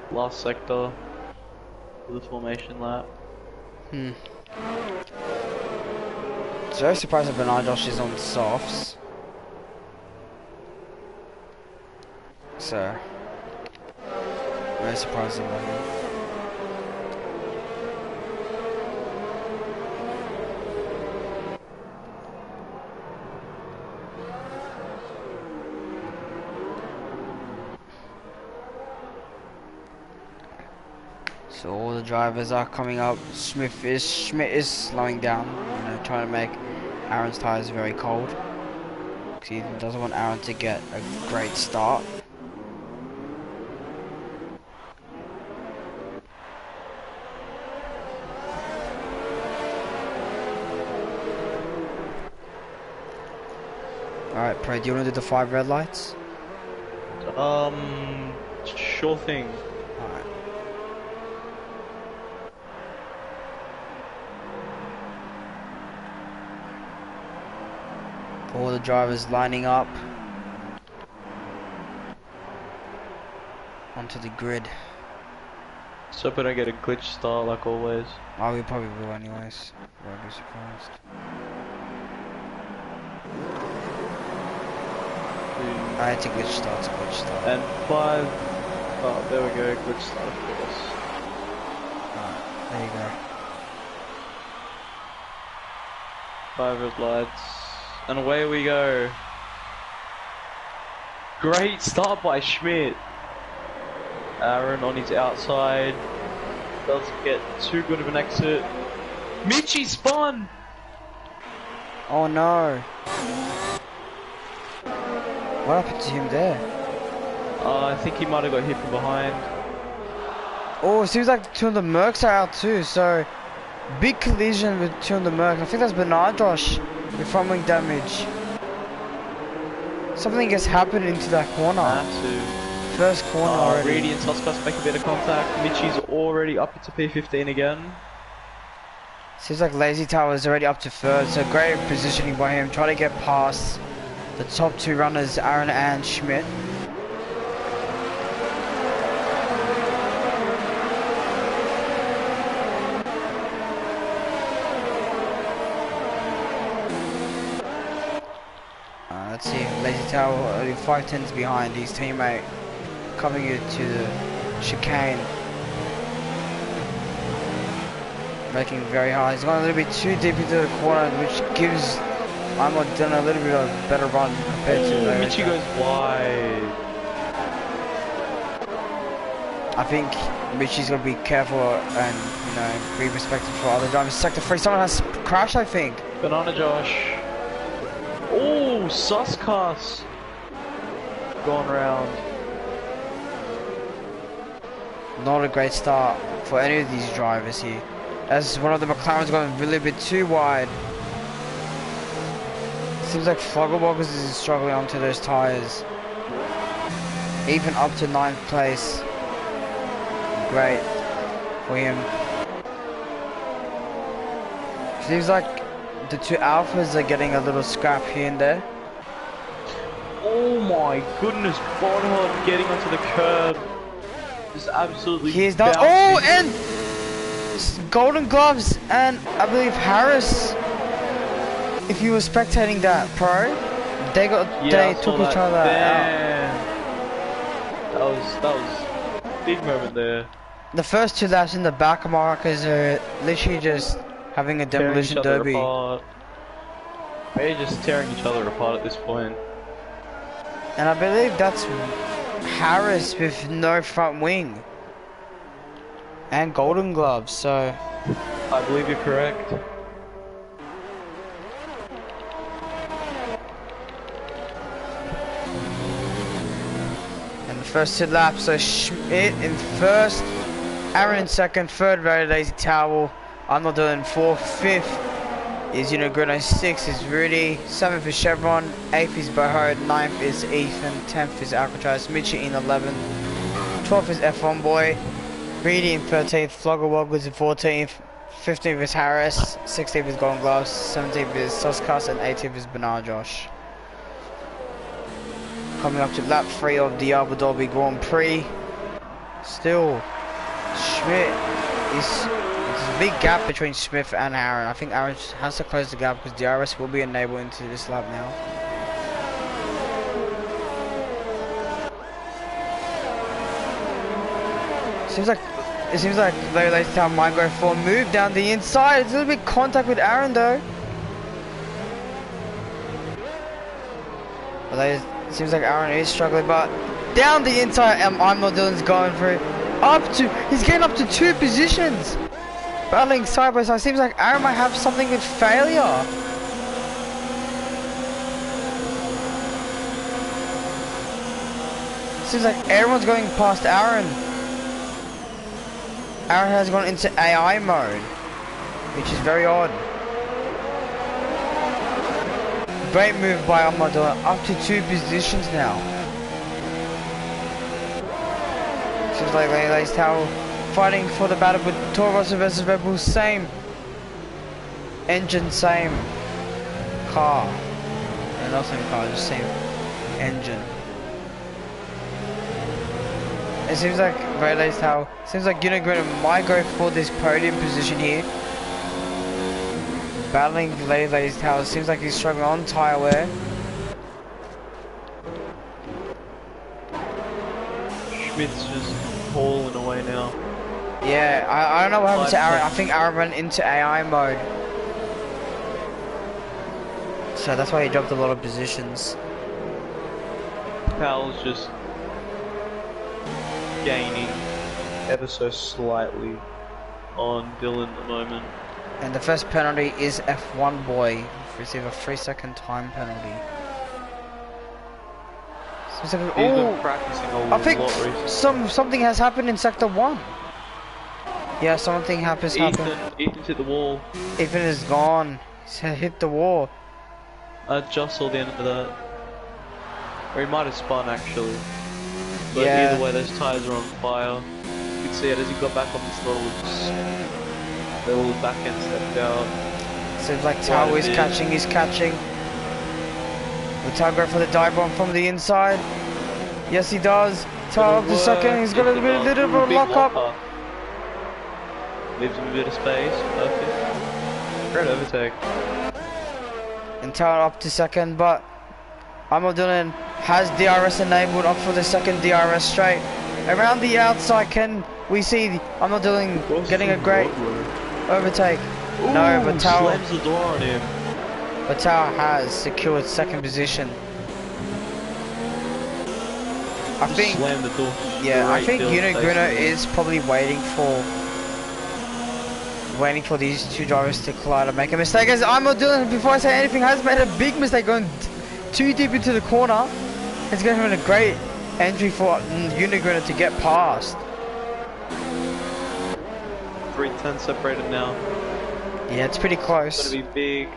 the last sector of the formation lap. So very surprised that Bernard Josh is on softs. So very surprising by him. So all the drivers are coming up. Schmidt is slowing down, you know, trying to make Aaron's tires very cold, because he doesn't want Aaron to get a great start. Alright, Prey, do you want to do the 5 red lights? Sure thing. Alright. All the drivers lining up onto the grid. So hope I don't get a glitch start like always. Oh, we probably will anyways. Won't be surprised. It's a glitch start, it's a glitch start. And 5. Oh, there we go, glitch start, of course. Alright, there you go. 5 red lights. And away we go. Great start by Schmidt. Aaron on his outside. Doesn't get too good of an exit. Mitchie spun! Oh no. What happened to him there? I think he might have got hit from behind. Oh, it seems like two of the Mercs are out too, so big collision with two of the Mercs. I think that's Bernard Josh with front wing damage. Something has happened into that corner. First corner already. Reedy and Toscas make a bit of contact. Mitchie's already up into P15 again. Seems like Lazy Tower is already up to third, so great positioning by him, trying to get past the top 2 runners, Aaron and Schmidt. Let's see, Lazy Tower only 5 tenths behind his teammate, coming into the chicane. Making very hard. He's gone a little bit too deep into the corner, which gives Imo done a little bit of a better run compared to the Mitchie goes wide. I think Mitchie's gonna be careful and, you know, be respectful for other drivers. Sector 3, someone has crashed, I think. Banana Josh. Oh, Suscas. Gone round. Not a great start for any of these drivers here, as one of the McLaren's gone a little bit too wide. Seems like Floggerboggers is struggling onto those tyres. Even up to 9th place. Great for him. Seems like the two alphas are getting a little scrap here and there. Oh my goodness, Bonhard getting onto the curb. Just absolutely. He's done. Oh, and Golden Gloves and I believe Harris. If you were spectating that, Pro, they took each other out. That was a big moment there. The first two laps in the back markers are literally just having a demolition derby. They're just tearing each other apart at this point. And I believe that's Harris with no front wing. And Golden Gloves, so... I believe you're correct. And the first two laps, so Schmidt in first, Aaron in second, third Very Lazy Towel, I'm not doing fourth, fifth is Unigruno, sixth is Rudy, seventh is Chevron, eighth is Bohard, ninth is Ethan, 10th is Alcatraz, Mitchie in 11th, 12th is F1 Boy, Reedy in 13th, Flogger Woggles in 14th, 15th is Harris, 16th is Golden Gloves, 17th is Suskas, and 18th is Bernard Josh. Coming up to lap 3 of the Abu Dhabi Grand Prix. Still, Schmidt is... There's a big gap between Smith and Aaron. I think Aaron has to close the gap because DRS will be enabled into this lap now. It seems like Very Lazy Town might go for a move down the inside. It's a little bit contact with Aaron though. But it seems like Aaron is struggling, but down the inside, I'm not Dylan's going through. He's getting up to 2 positions. Battling side by side. Seems like Aaron might have something with failure. Seems like everyone's going past Aaron. Aaron has gone into AI mode, which is very odd. Great move by Amador, up to 2 positions now. Seems like Lazy Towel fighting for the battle with Toro Rosso versus Red Bull, same engine, same car. And not same car, just same engine. It seems like Very Lazy Towel, seems like Unigruno might go for this podium position here. Battling Lazy Towel, seems like he's struggling on tyre wear. Schmidt's just falling away now. Yeah, I don't know what happened to Aaron. I think Aaron went into AI mode. So that's why he dropped a lot of positions. Powell's just gaining ever so slightly on Dylan at the moment. And the first penalty is F1 Boy. Receive a 3-second time penalty. So like, he's been practicing a lot recently. I think something has happened in Sector 1. Yeah, something happened. Ethan's hit the wall. Ethan is gone. He's hit the wall. I just saw the end of that. Or he might have spun actually. But yeah. Either way, those tyres are on fire. You can see it as he got back on the throttle. The little back end stepped out. Seems like Tao is catching, he's catching. Will Tao go for the dive bomb from the inside? Yes, he does. Tao up to second, he's got a little bit of a lock up. Leaves him a bit of space, perfect. Great overtake. And Tao up to second, but Dylan has DRS enabled up for the second DRS straight. Around the outside, can we see Dylan getting a great overtake? Ooh, no, but Tao slams the door on him. But Tao has secured second position. I think Unigruno is probably waiting for these two drivers to collide and make a mistake. As Dylan, before I say anything, has made a big mistake going too deep into the corner. It's going to be a great entry for Unigruno to get past. 3:10 separated now. Yeah, it's pretty close. It's going to be big.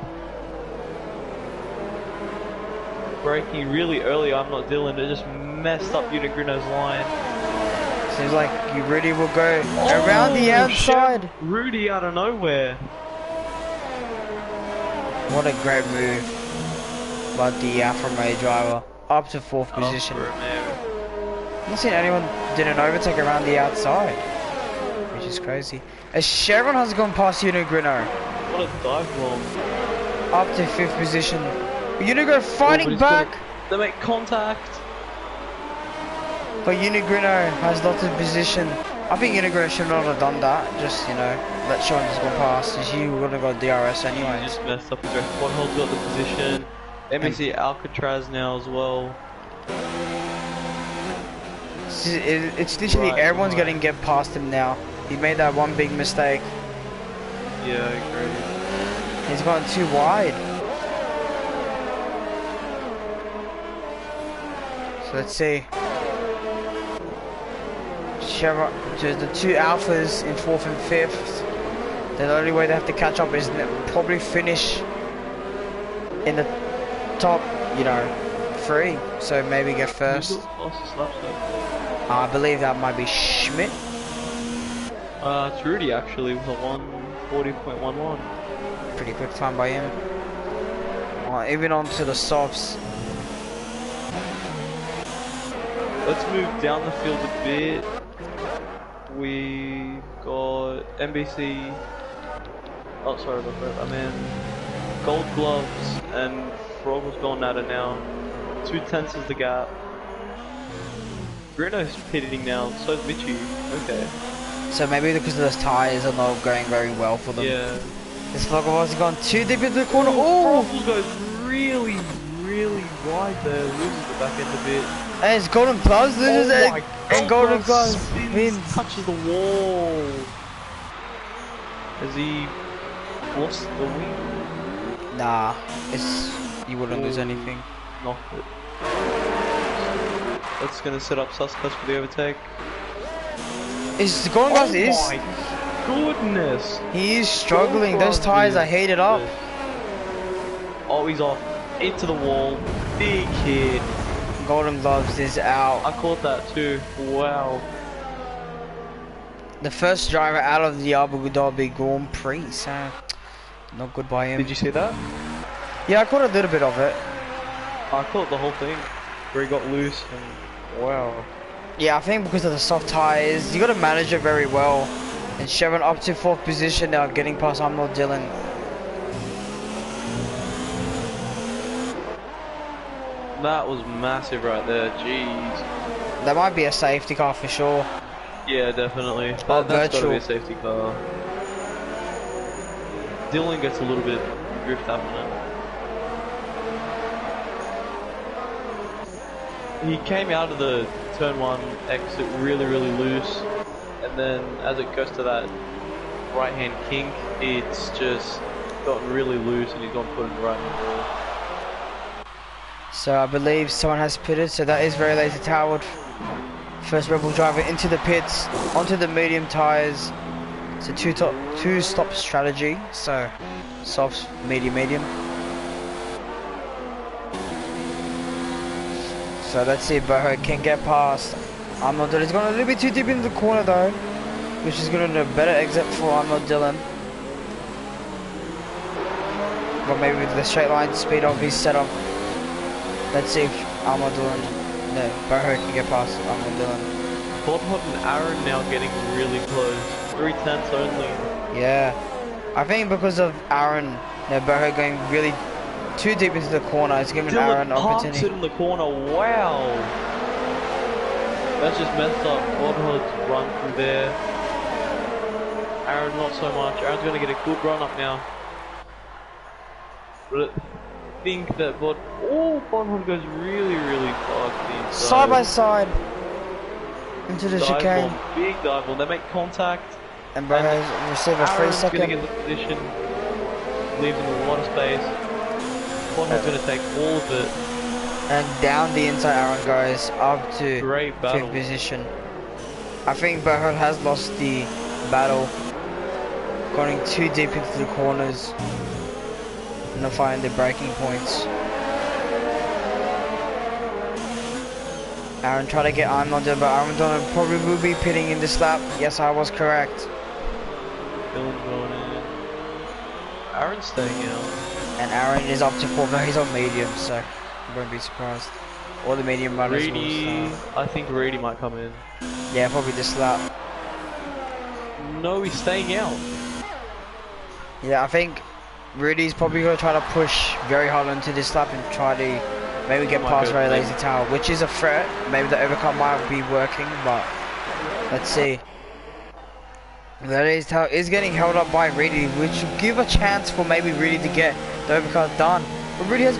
Braking really early, Dylan. It just messed up Unigruno's line. Seems like Rudy will go around the outside. Rudy out of nowhere. What a great move by the Alfa Romeo driver. Up to 4th position. I haven't seen anyone did an overtake around the outside, which is crazy. As Chevron has gone past Unigrino. What a dive bomb. Up to 5th position. Unigrino fighting back. They make contact. But Unigrino has lots of position. I think Unigrino should not have done that. Just, you know, let Sean just go past. As you would have got DRS anyways. He just messed up his race. Bonhold's got the position. MEC Alcatraz now as well. It's literally everyone's going to get past him now. He made that one big mistake. Yeah, I agree. He's gone too wide. So let's see. Chevron, the two Alphas in 4th and 5th. The only way they have to catch up is probably finish in the top, you know, 3. So maybe get first. I believe that might be Schmidt. It's Rudy actually with a 140.11. Pretty quick time by him. Even on to the softs. Let's move down the field a bit. We got NBC. Oh, sorry about that. I mean, Gold Gloves and Frog was going at it now. 2/10 is the gap. Bruno's pitting now, so is Michi. Okay. So maybe because those tyres are not going very well for them. Yeah. This Frog has gone too deep into the corner. Oh! Frog goes really, really wide there. Loses the back end a bit. And it's Golden Gloves loses it. And Golden Gloves wins. Touches the wall. Has he lost the wing? Nah, you wouldn't lose anything. Knocked it. That's gonna set up Suspects for the overtake. It's Golden Gloves is. Oh my goodness! He is struggling. Those tires are heated up. Oh, he's off into the wall. Big hit. Golden Gloves is out. I caught that too. Wow. The first driver out of the Abu Dhabi Grand Prix, so not good by him. Did you see that? Yeah, I caught a little bit of it. I caught the whole thing where he got loose and wow. Yeah, I think because of the soft tires, you got to manage it very well. And Chevron up to 4th position now, getting past Arnold Dillon. That was massive right there. Jeez. That might be a safety car for sure. Yeah, definitely. Oh, That's gotta virtual. be a safety car. Dylan gets a little bit of drift happening. He came out of the turn 1 exit really, really loose, and then as it goes to that right hand kink, it's just gotten really loose and he's gone put it right in the wall. So I believe someone has pitted, so that is very late to Howard. First Rebel driver into the pits, onto the medium tires. It's a two stop strategy, so soft, medium, medium. So let's see if Boho can get past Arnold Dillon. He's gone a little bit too deep into the corner though, which is going to be a better exit for Arnold Dillon. But maybe with the straight line speed of his setup. Let's see if Arnold Dillon, no, Boho can get past Arnold Dillon. Bodhot and Aaron now getting really close. 3/10 only. Yeah, I think because of Aaron, Boho going really too deep into the corner, it's giving Aaron an opportunity. Dylan in the corner, wow! That's just messed up. Bodhot's run through there. Aaron not so much. Aaron's gonna get a good run up now. But I think that Bodhot goes really, really far to the inside. Side by side. Into the Dive chicane. bomb, big dive bomb. They make contact. And Boho's receive a 3 second. Gonna get the position, leaving a lot of space. Bodhot's gonna take all of it. And down the inside Aaron goes up to Great battle. 5th position. I think Boho has lost the battle. Going too deep into the corners. Not finding the braking points. Aaron tried to get Arnold, but Arnold probably will be pitting in this lap. Yes, I was correct. Dylan going in. Aaron's staying out. And Aaron is up to 4, but he's on medium, so I won't be surprised. All the medium runners Reedy, will I think Reedy might come in. yeah, probably this lap. No, he's staying out. Yeah, I think Rudy's probably going to try to push very hard into this lap and try to maybe get past Very Lazy Tower, which is a threat. Maybe the overcut might be working, but let's see. Very Lazy Tower is getting held up by Rudy, which will give a chance for maybe Rudy to get the overcut done. But Rudy has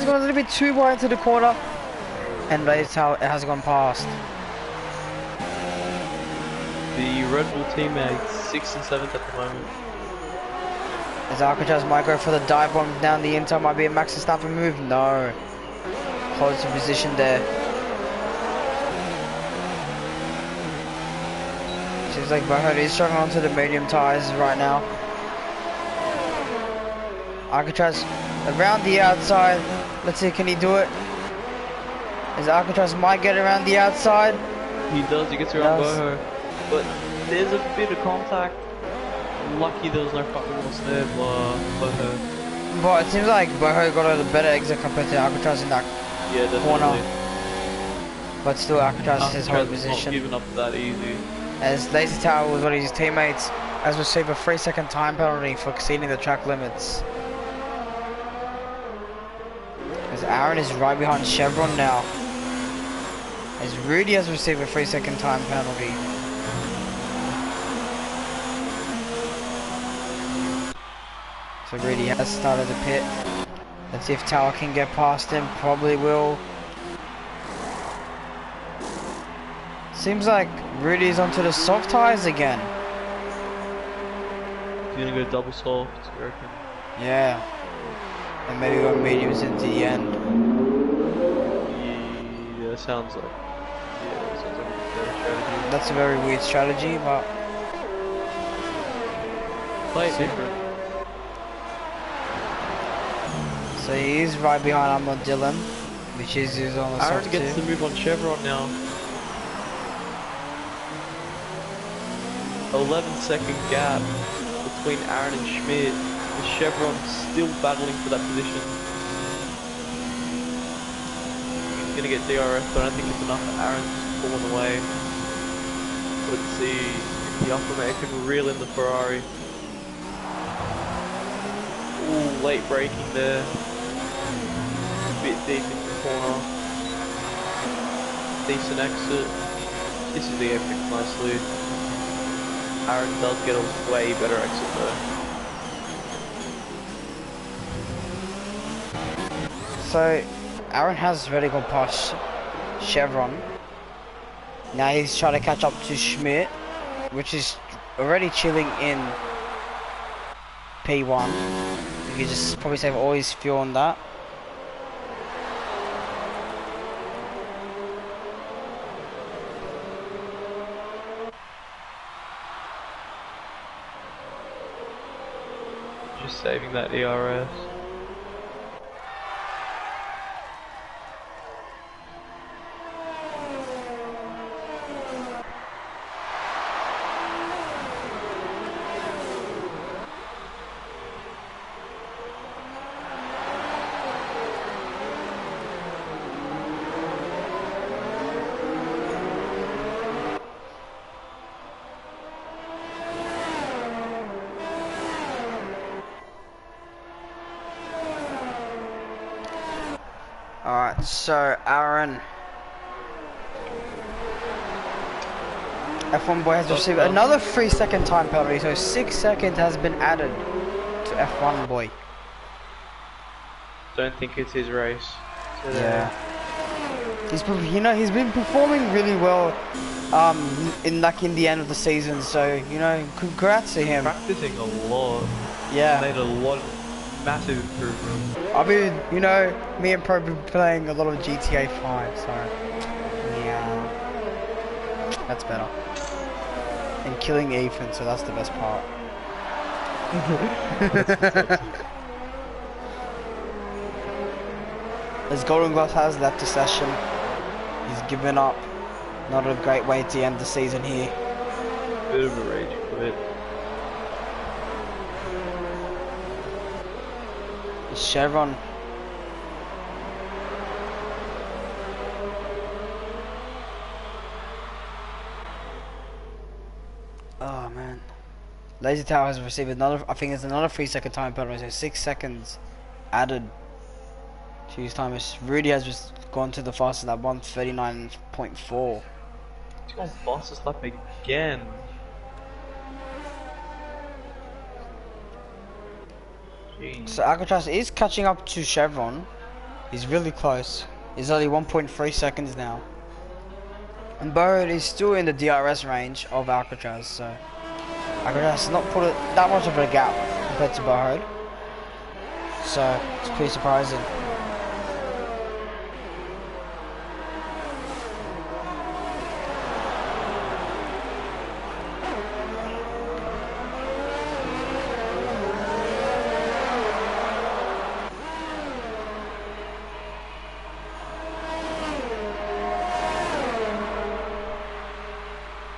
gone a little bit too wide into the corner, and Lazy Tower has gone past. The Red Bull teammates 6th and 7th at the moment. As Alcatraz might go for the dive bomb down the inside, might be a Max Verstappen move. No. Holds the position there. Seems like Bohut is struggling onto the medium tyres right now. Alcatraz around the outside. Let's see, can he do it? As Alcatraz might get around the outside. He does, he gets around Bohut. But there's a bit of contact. Lucky there was no fucking loss there, Bohut. But it seems like Bohut got a better exit compared to Alcatraz in that corner. But still Alcatraz has hold position. Not giving up that easy. As Lazy Tower was one of his teammates has received a 3-second time penalty for exceeding the track limits. As Aaron is right behind Chevron now. As Rudy has received a 3-second time penalty. So Rudy has started the pit. Let's see if Tower can get past him. Probably will. Seems like Rudy's onto the soft tyres again. He's gonna go double soft, I reckon. Yeah. And maybe go mediums into the end. Yeah, sounds like. Yeah, sounds like a better strategy. That's a very weird strategy, but. Play it different. So he is right behind Ahmad Dylan, which is on the Aaron soft gets too. the move on Chevron now. 11-second gap between Aaron and Schmidt. The Chevron still battling for that position. He's gonna get DRS, but I don't think it's enough. Aaron's pulling away. Let's see if the upper man can reel in the Ferrari. Ooh, late braking there. Bit deep into the corner. Decent exit. This is the epic nicely. Aaron does get a way better exit though. So Aaron has already gone past Chevron. Now he's trying to catch up to Schmidt, which is already chilling in P1. You can just probably save all his fuel on that. Just saving that ERS. Alright, so Aaron. F1 boy has received another 3-second time penalty, so 6 seconds has been added to F1 boy. Don't think it's his race today. Yeah. He's been performing really well in the end of the season, so congrats to him. Practicing a lot. Yeah. Made a lot of massive improvement. I mean, me and Pro been playing a lot of GTA 5, so yeah, that's better. And killing Ethan, so that's the best part. As Golden Gloss has left the session, he's given up. Not a great way to end the season here. Bit of a rage quit. It's Chevron. Oh man. Lazy Tower has received another, I think it's another 3-second time penalty, so 6 seconds added to his time. Rudy has just gone to the fastest at 1:39.4. He's gone fastest lap again. Jeez. So Alcatraz is catching up to Chevron. He's really close. He's only 1.3 seconds now. And Burrow is still in the DRS range of Alcatraz, so Alcatraz has not put it that much of a gap compared to Burrow. So it's pretty surprising.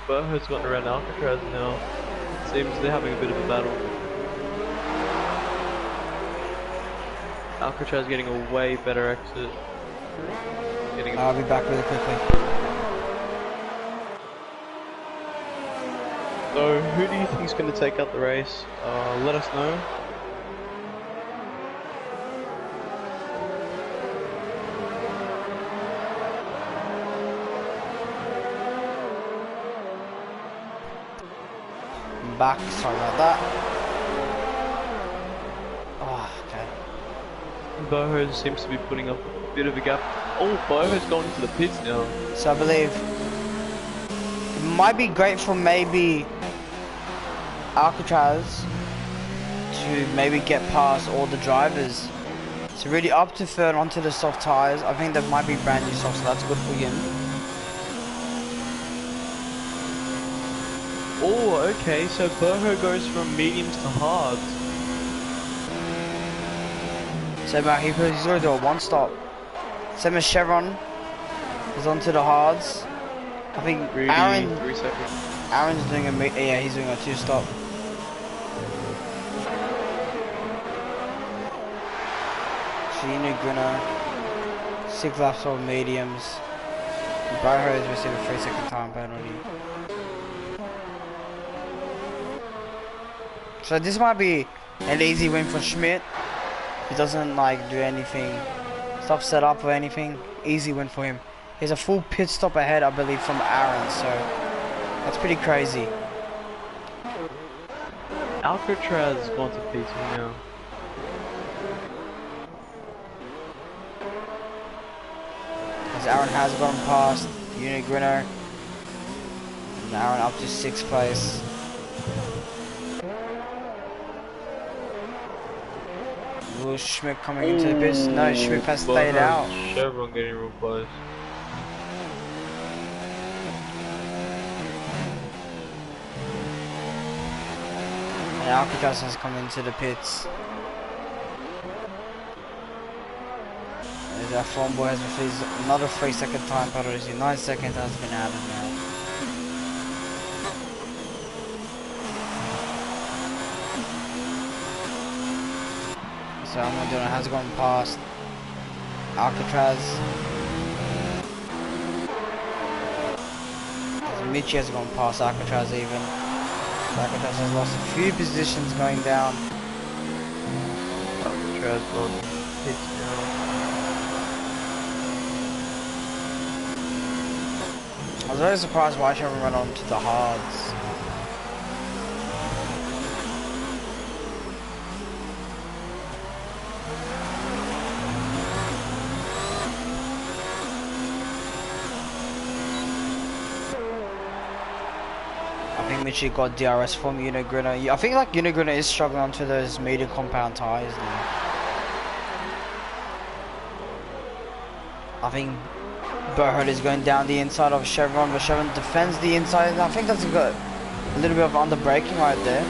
Burho's gotten around Alcatraz now. Seems they're having a bit of a battle. Alcatraz getting a way better exit. I'll be back really quickly. So, who do you think is going to take out the race? Let us know. I'm back, sorry about that. Oh, okay. Boho seems to be putting up a bit of a gap. Oh, Boho's going into the pits now. So I believe it might be great for maybe Alcatraz to maybe get past all the drivers. So really up to third onto the soft tyres. I think that might be brand new softs, so that's good for him. Oh, okay, so Boho goes from mediums to hards. So he's going to do a one stop. Same as Chevron is onto the hards. I think Rudy, Aaron, 3 seconds. Aaron's doing a he's doing a two stop. Gina Gunner, 6 laps of mediums. Boho has received a 3-second time penalty. So this might be an easy win for Schmidt. He doesn't like do anything, stuff set up or anything. Easy win for him. He has a full pit stop ahead, I believe, from Aaron. So that's pretty crazy. Alcatraz has gone to P2 now. As Aaron has gone past Unit Grinner. And Aaron up to 6th place. Will Schmidt coming into the pits? No, Schmidt has stayed out. Chevron getting real close. And Alcatraz has come into the pits. That phone boy has received another 3-second time penalty. 9 seconds has been added now. So Almadona has gone past Alcatraz. As Michi has gone past Alcatraz even. So Alcatraz has lost a few positions going down. Alcatraz gone pits now. I was very surprised why she haven't run on to the hards. I think Michi got DRS from Unigrinner. I think like Unigrinner is struggling onto those medium compound tires now. I think Burhood is going down the inside of Chevron, but Chevron defends the inside. I think that's got a little bit of under braking right there.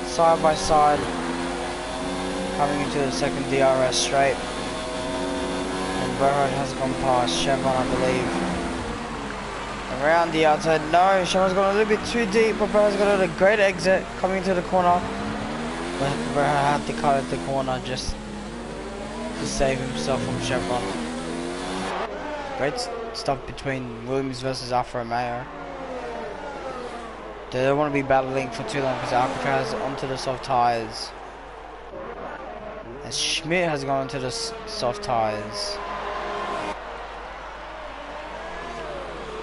Side by side, coming into the second DRS straight. And Burhood has gone past Chevron, I believe. Around the outside, no, Chevron's gone a little bit too deep, but Burhood's got a great exit coming into the corner. but had to cut at the corner just to save himself from Chevron. Great stop between Williams versus Alfa Romeo. They don't want to be battling for too long because Alcatraz onto the soft tyres. And Schmidt has gone onto the soft tyres.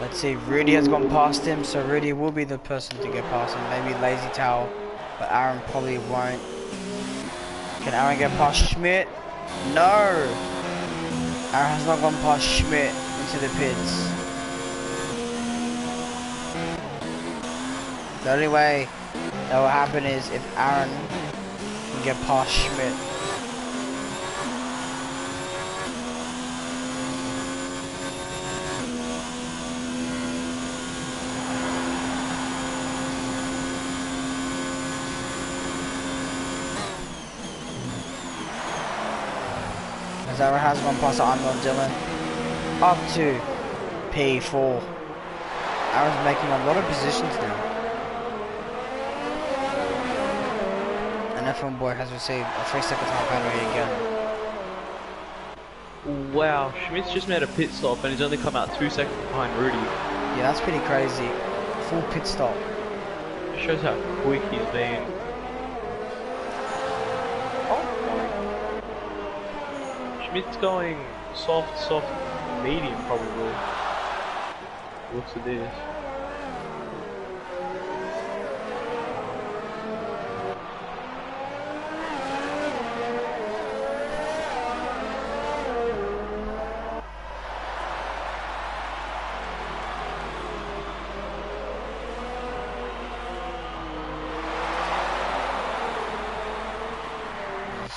Let's see, Rudy has gone past him, so Rudy will be the person to get past him. Maybe Lazy Towel, but Aaron probably won't. Can Aaron get past Schmidt? No! Aaron has not gone past Schmidt into the pits. The only way that will happen is if Aaron can get past Schmidt. As Aaron has gone past Arnold Dillon up to P4. Aaron's making a lot of positions now. And F1 Boy has received a 3-second time penalty again. Wow, Schmidt's just made a pit stop and he's only come out 2 seconds behind Rudy. Yeah, that's pretty crazy. Full pit stop. Shows how quick he's been. Schmidt's going soft, medium probably. Looks at this.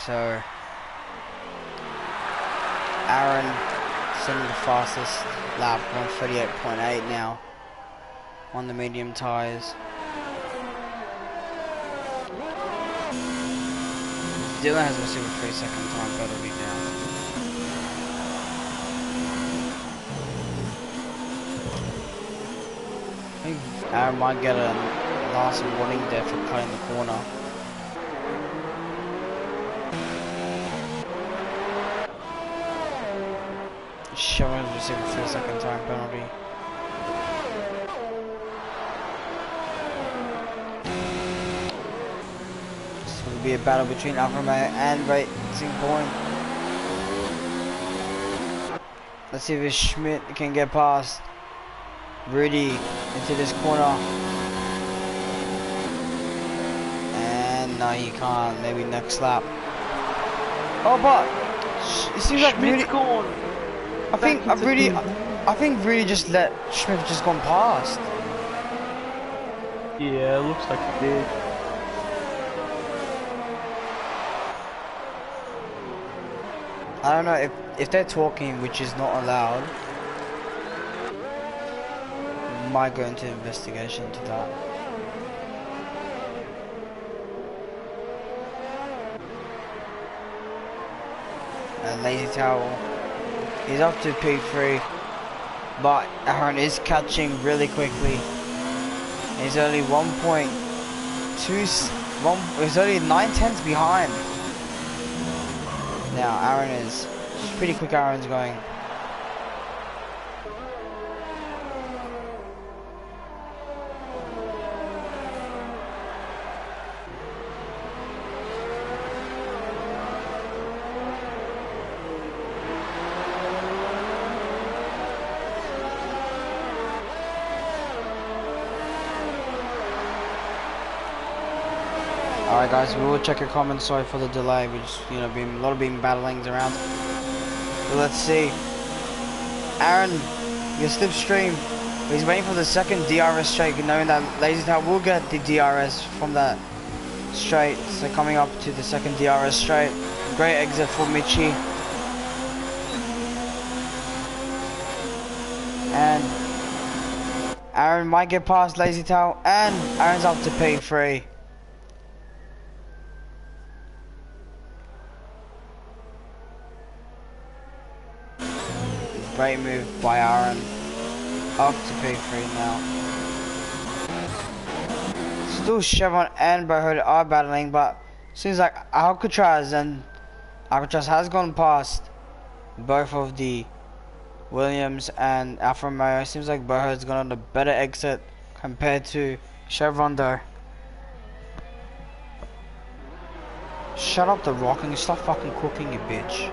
So Aaron sending the fastest lap, 138.8 now on the medium tyres. Dylan has received a 3-second time penalty now. I think Aaron might get a last warning there for cutting the corner. Sherman has received a 3-second time penalty. This will be a battle between Alfa Romeo and Racing Point. Let's see if Schmidt can get past Rudy into this corner. And no, he can't. Maybe next lap. Oh, but it seems like Schmidt's Rudy. gone. I think Rudy just let Schmidt just gone past. Yeah, looks like he did. I don't know if they're talking, which is not allowed. Might go into investigation into that. Lazy Towel. He's up to P3, but Aaron is catching really quickly. He's only 1.2, he's only 9/10 behind. Now Aaron is pretty quick. Aaron's going. Alright guys, we will check your comments, sorry for the delay, we just, you know, a lot of battlings around. But let's see. Aaron, your slipstream, he's waiting for the second DRS straight, knowing that Lazy Town will get the DRS from that straight. So coming up to the second DRS straight. Great exit for Michi. And Aaron might get past Lazy Town, and Aaron's up to P3. Great move by Aaron. Up to P3 now. Still Chevron and Bohoda are battling, but Seems like Alcatraz has gone past both of the Williams and Alfa Romeo. Seems like Boho's gone on a better exit compared to Chevron though. Shut up the rocking, stop fucking cooking, you bitch.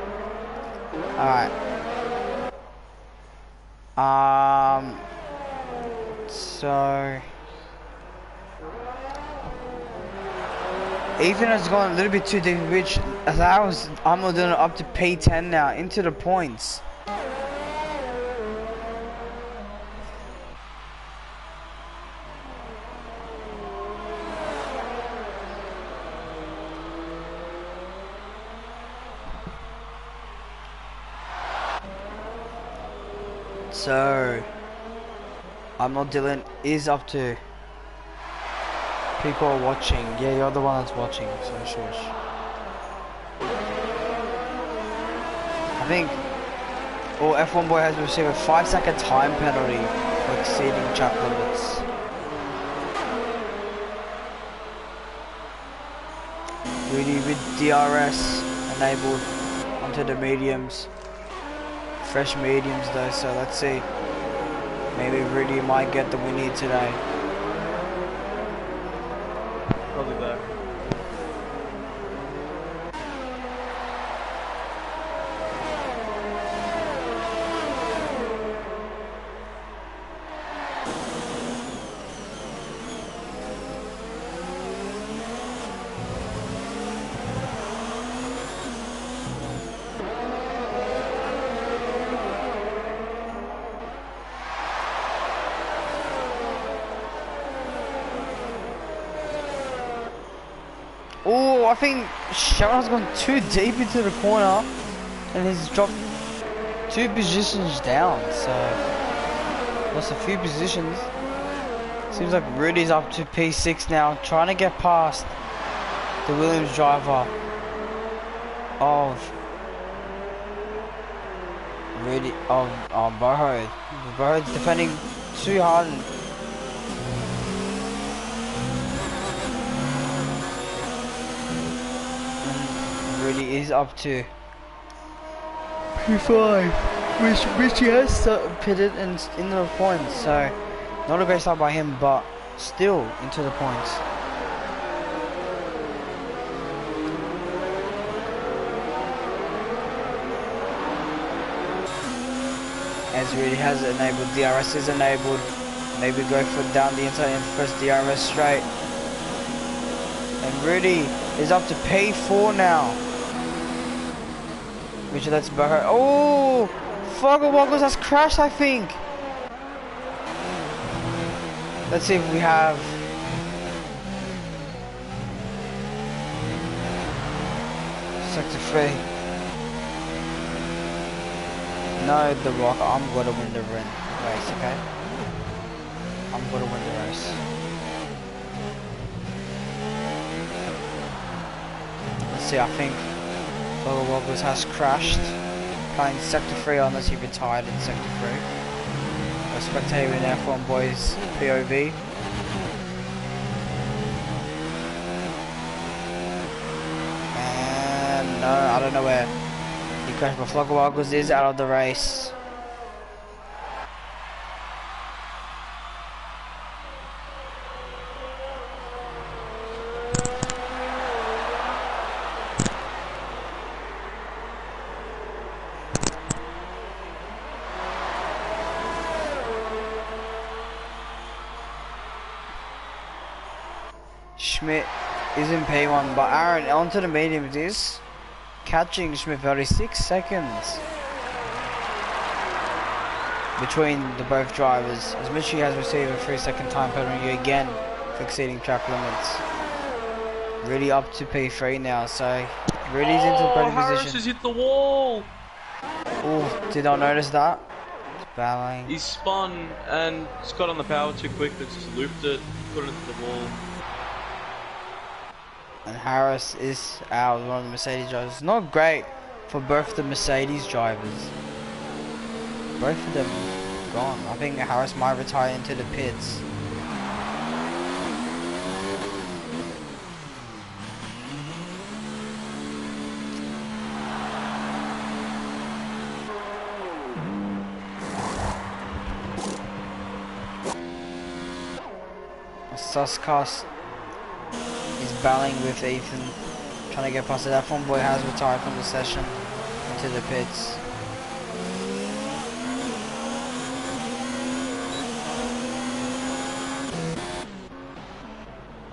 Alright. So Ethan has gone a little bit too deep, which allows Almudena up to P10 now, into the points. So, Dylan is up to. People are watching. Yeah, you're the one that's watching, so shush. I think F1 boy has received a 5-second time penalty for exceeding track limits. Really with DRS enabled onto the mediums. Fresh mediums though, so let's see. Maybe Rudy might get the win here today. Probably there. Oh, I think Sharon's gone too deep into the corner and he's dropped 2 positions down, so lost a few positions. Seems like Rudy's up to P6 now, trying to get past the Williams driver of Boho. Boho's defending too hard. Really is up to P5, which he has pitted and into the points, so not a great start by him, but still into the points. As really has enabled, DRS is enabled, maybe go for down the inside and first DRS straight. And Rudy is up to P4 now. Which lets Boho. Oh! Foggle Woggles has crashed, I think. Let's see if we have. Sector 3. No, the Rock. I'm gonna win the race, okay? I'm gonna win the race. Let's see, I think Foggle Woggles has crashed. Playing Sector 3 unless he retired in Sector 3. We're spectating F1 boys POV. And no, I don't know where he crashed, but Foggle Woggles is out of the race. Schmidt is in P1, but Aaron onto the mediums is catching Schmidt 36 seconds between the both drivers. As Mitchie has received a 3-second time penalty again for exceeding track limits. Really up to P3 now, so Rudy's into the podium Harris position. has hit the wall! Oh, did I notice that? It's battling. He spun and just got on the power too quick, but just looped it, put it into the wall. And Harris is out, one of the Mercedes drivers. Not great for both the Mercedes drivers. Both of them gone. I think Harris might retire into the pits. Suscast is battling with Ethan, trying to get past it. That F1 boy has retired from the session into the pits.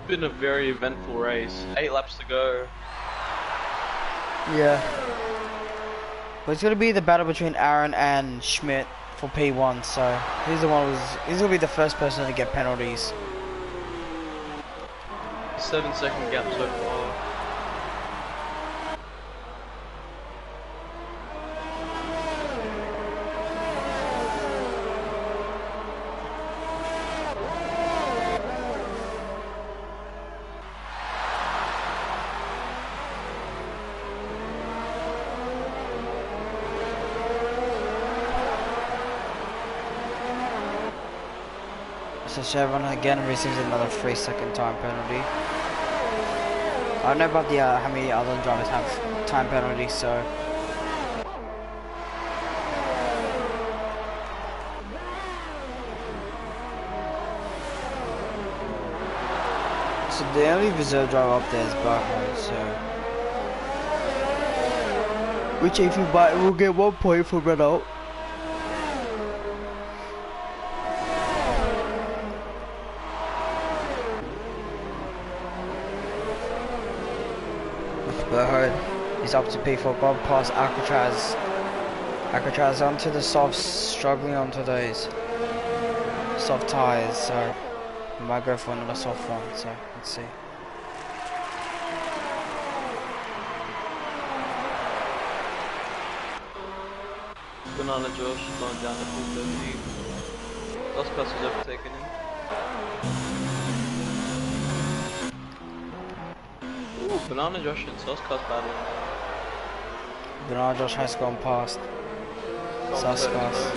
Been a very eventful race. 8 laps to go. Yeah. But it's gonna be the battle between Aaron and Schmidt for P1, so he's gonna be the first person to get penalties. 7-second gap so far. So Chevron again receives another 3-second time penalty. I don't know about the how many other drivers have time penalties, so the only reserve driver up there is Barco, so which if you buy will get 1 point for Renault. Berhard is up to P4, gone past Alcatraz. Alcatraz onto the softs, struggling onto those soft tyres, so we might go for another soft one, so let's see. Banana Josh going down to full 13. Suscast is overtaken him. Ooh, Banana Josh and Suscast battling. Banana Josh has gone past Suscast.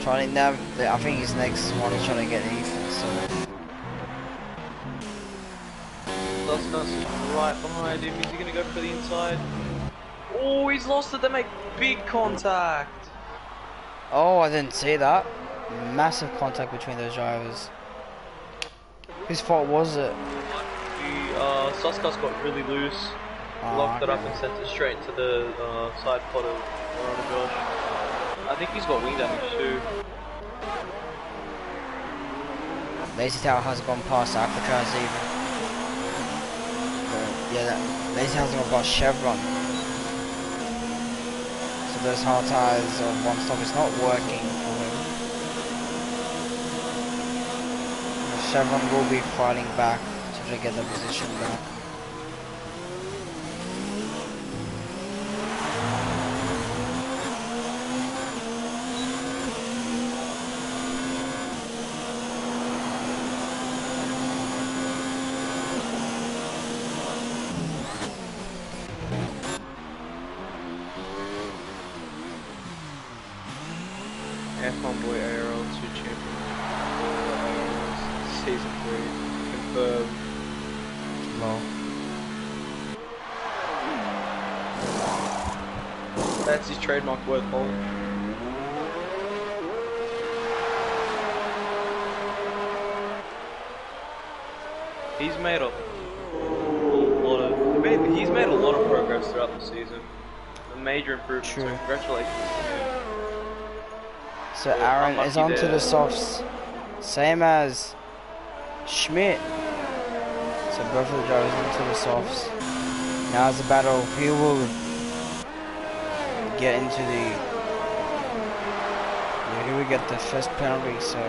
Trying now, I think his next one is trying to get Ethan, so. Suscast is right behind him. Is he going to go for the inside? Oh, he's lost it. They make big contact. Oh, I didn't see that. Massive contact between those drivers. Whose fault was it? Suscast got really loose, locked it up and sent it straight into the side pod of Banana Josh. I think he's got wing damage too. Lazy Tower has gone past Alcatraz even. Yeah, Lazy Tower has gone past Chevron. So those hard tires on one stop is not working for him. Chevron will be fighting back to get the position back. F1 boy ARL2 champion season 3 confirmed. Low. That's his trademark word hole. He's made a lot of progress throughout the season. A major improvement. True. So congratulations to him. So Aaron is onto the softs, same as Schmidt. So both of the drivers onto the softs. Now it's a battle. He will get into the. Yeah, he will get the first penalty. So.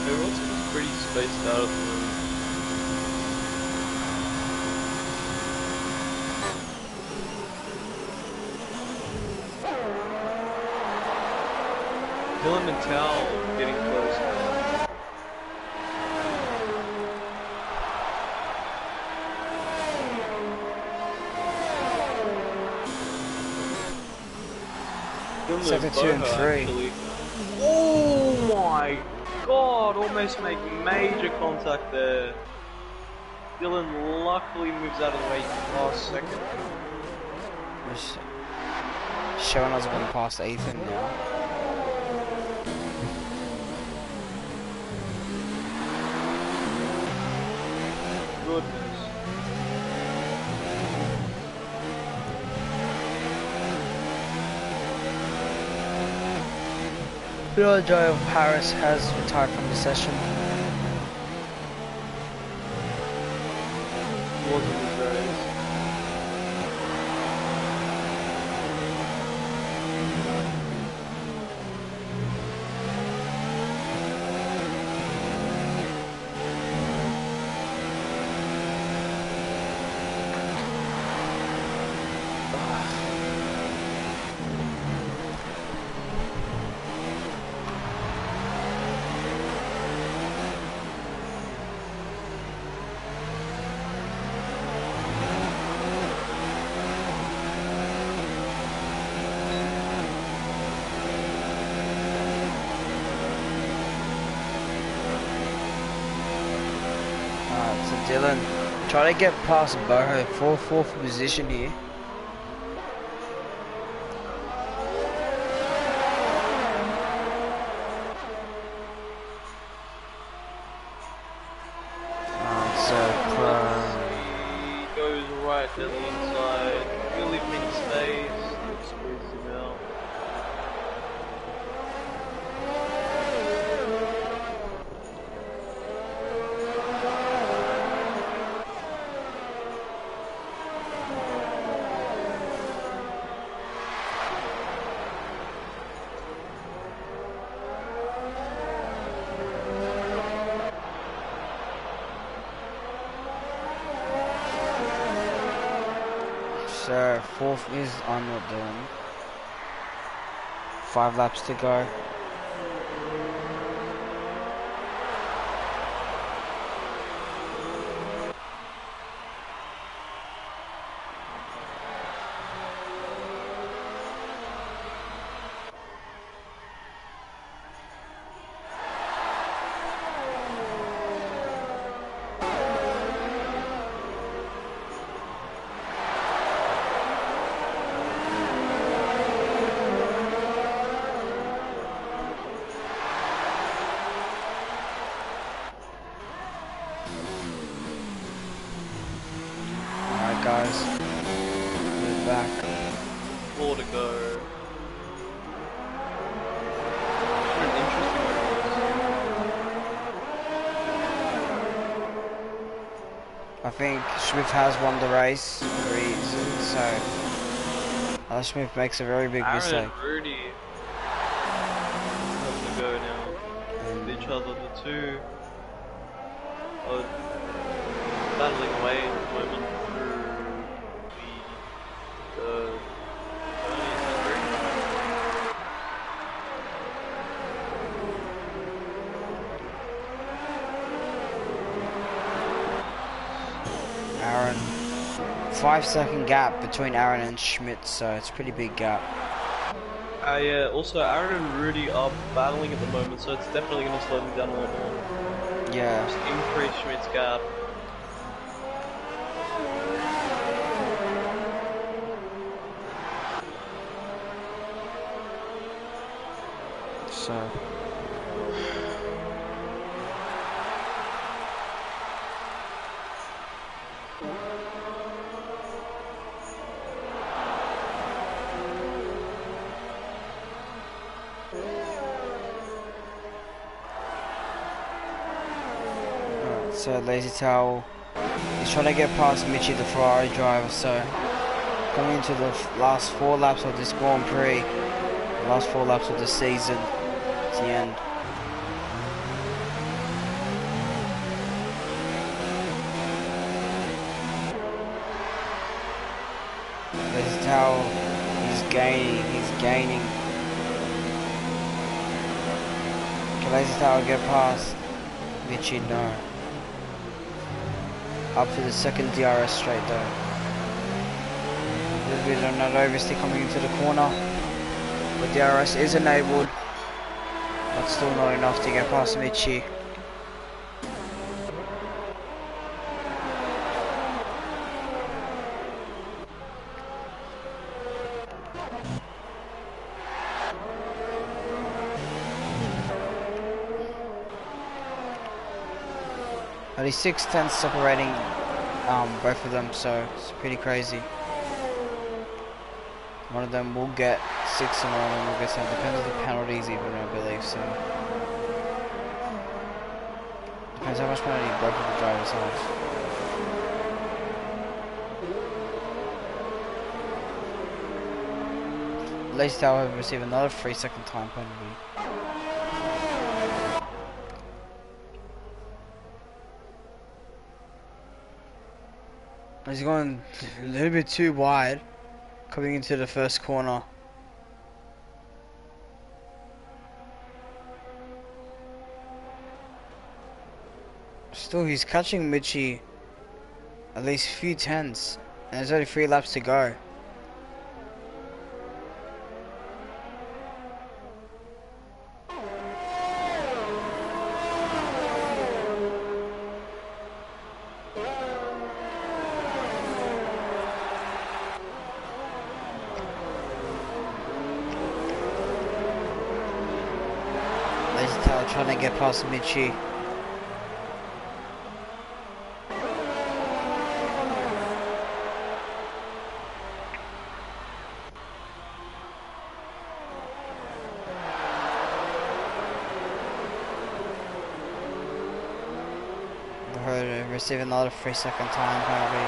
Everyone's pretty spaced out at the moment. Dylan and Tal getting close. Sector 2 and 3. Actually. Oh my God, almost make major contact there. Dylan luckily moves out of the way last second. Just showing us going past Ethan now. Goodness. Joe Harris has retired from the session. Wasn't his race. So Dylan, try to get past Boho for fourth position here. He goes right to the inside, really big space, squeezes him out. So fourth is I'm not doing. 5 laps to go. Guys, move back. 4 to go. An interesting race. I think Smith has won the race for reason, so Smith makes a very big mistake. Aaron and Rudy have to go now with each other. The two are battling away at the moment. Aaron, 5-second gap between Aaron and Schmidt, so it's a pretty big gap. Yeah, also Aaron and Rudy are battling at the moment, so it's definitely going to slow them down a lot more. Yeah. Just increase Schmidt's gap. So. So Lazy Towel is trying to get past Mitchy, the Ferrari driver. So coming into the last 4 laps of this Grand Prix, the last 4 laps of the season, it's the end. Lazy Towel, he's gaining. Can Lazy Towel get past Mitchy? No. Up to the second DRS straight though. A little bit of an oversteer coming into the corner. But DRS is enabled. but still not enough to get past Michi. Only 6 tenths separating both of them, so it's pretty crazy. One of them will get 6 and one of them will get 7. Depends on the penalties even, I believe, so. Depends how much penalty both of the drivers have. Lazy Tower will receive another 3-second time penalty. He's going a little bit too wide coming into the first corner. Still, he's catching Michi at least a few tenths, and there's only 3 laps to go. Trying to get past Michi. We're receiving another 3-second time penalty.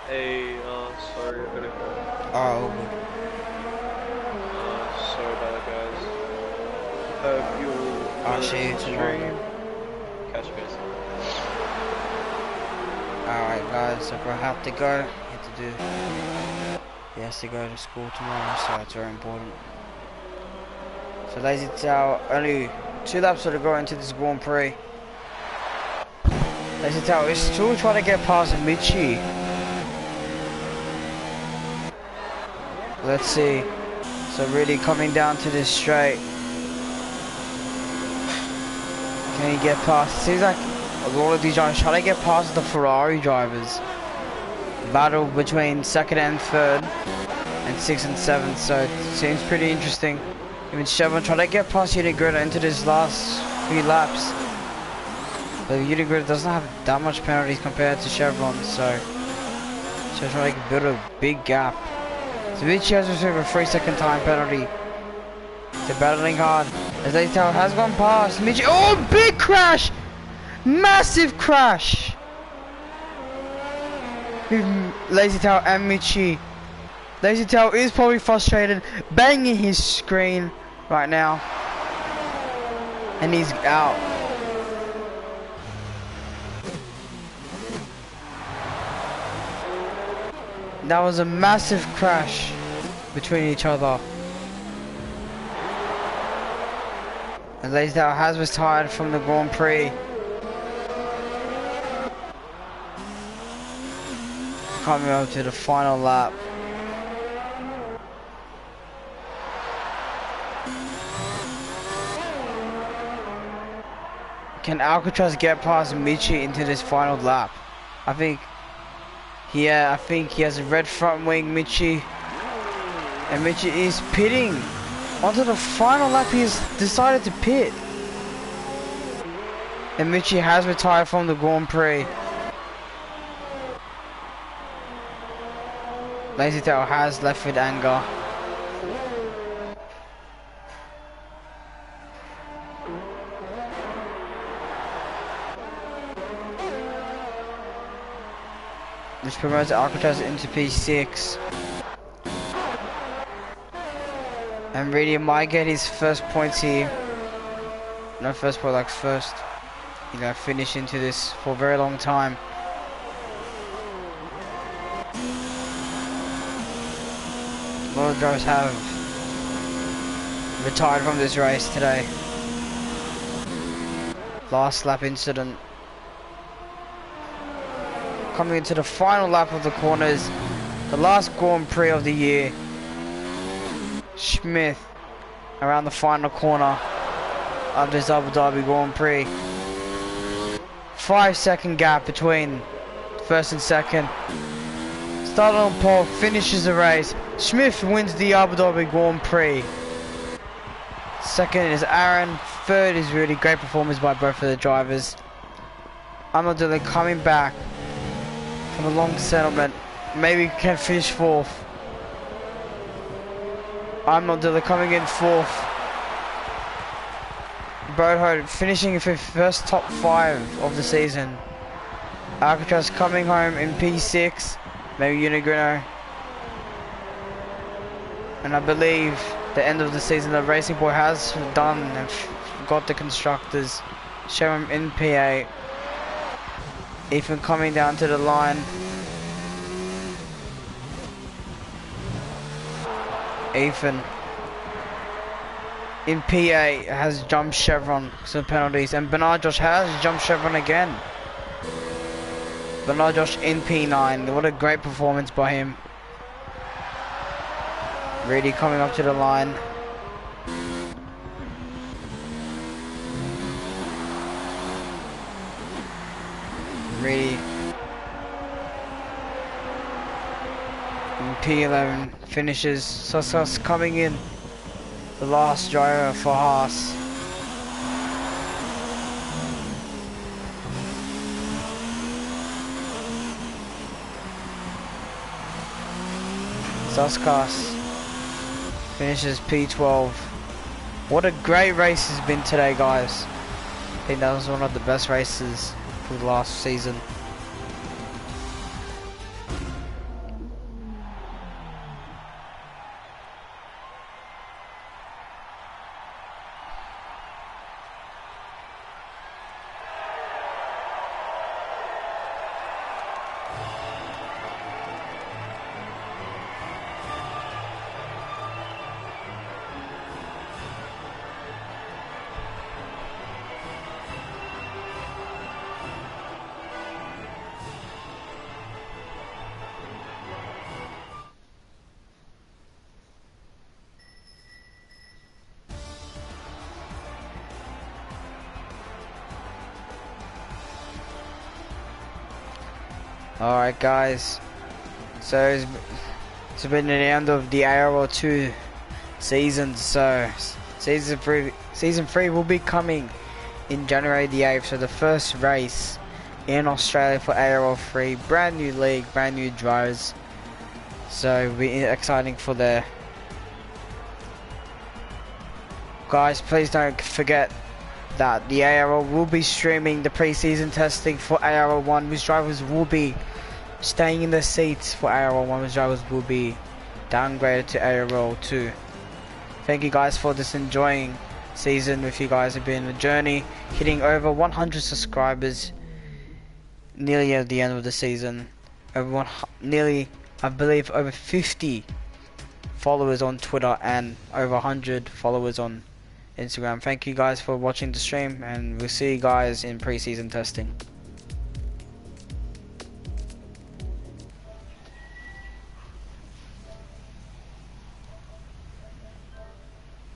Hey, sorry, I gotta go. Oh. Sorry about that, guys. Hope you'll See you tomorrow. Catch you guys. Alright guys, so I have to go. He has to go to school tomorrow, so it's very important. So Lazy Tower, only 2 laps to go into this Grand Prix. Lazy Tower is still trying to get past Michi. Let's see. So really coming down to this straight. Can he get past? It seems like a lot of these drivers try to get past the Ferrari drivers. Battle between 2nd and 3rd and 6th and 7th, so it seems pretty interesting. Even Chevron trying to get past Unigritter into this last few laps. But Unigritter doesn't have that much penalties compared to Chevron, so trying to build a big gap. So Michi has received a 3-second time penalty. They're battling hard. As Lazy Tower has gone past Michi. Oh, big crash! Massive crash! Lazy Tower and Michi. Lazy Tower is probably frustrated, banging his screen right now. And he's out. That was a massive crash between each other. And Lazy Tower has retired from the Grand Prix. Coming up to the final lap. Can Alcatraz get past Michi into this final lap? I think he has a red front wing, Michi. And Michi is pitting. Onto the final lap, he has decided to pit. And Michi has retired from the Grand Prix. Lazy Tower has left with anger. This promotes Alcatraz into P6. And Reedy might get his first points here. No first point, like first, finish into this for a very long time. A lot of drivers have retired from this race today. last lap incident. Coming into the final lap of the corners, the last Grand Prix of the year. Smith around the final corner of this Abu Dhabi Grand Prix. 5-second gap between first and second. Started on pole, finishes the race. Smith wins the Abu Dhabi Grand Prix. Second is Aaron. Third is really great performance by both of the drivers. Amadou coming back from a long settlement. Maybe can finish fourth. Amadou coming in fourth. Boho finishing for first top 5 of the season. Alcatraz coming home in P6. Maybe Unigrino. And I believe the end of the season the Racing Boy has done and got the constructors. Show him in P8. Ethan coming down to the line. Ethan in P8 has jumped chevron some penalties, and Bernard Josh has jumped chevron again. Bernard Josh in P9. What a great performance by him. Reedy coming up to the line. Reedy in P11 finishes. Sosas coming in, the last driver for Haas. Soskas finishes P12. What a great race has been today, guys. I think that was one of the best races for the last season. Alright guys, so it's been the end of the ARL2 season, so season 3 will be coming in January the 8th, so the first race in Australia for ARL3, brand new league, brand new drivers, so it'll be exciting for there. Guys, please don't forget that the ARL will be streaming the pre-season testing for ARL1, which drivers will be staying in their seats for ARL1, which drivers will be downgraded to ARL2. Thank you guys for this enjoying season with you guys. Have been a journey, hitting over 100 subscribers nearly at the end of the season. Nearly, I believe, over 50 followers on Twitter and over 100 followers on Instagram. Thank you guys for watching the stream, and we'll see you guys in pre-season testing.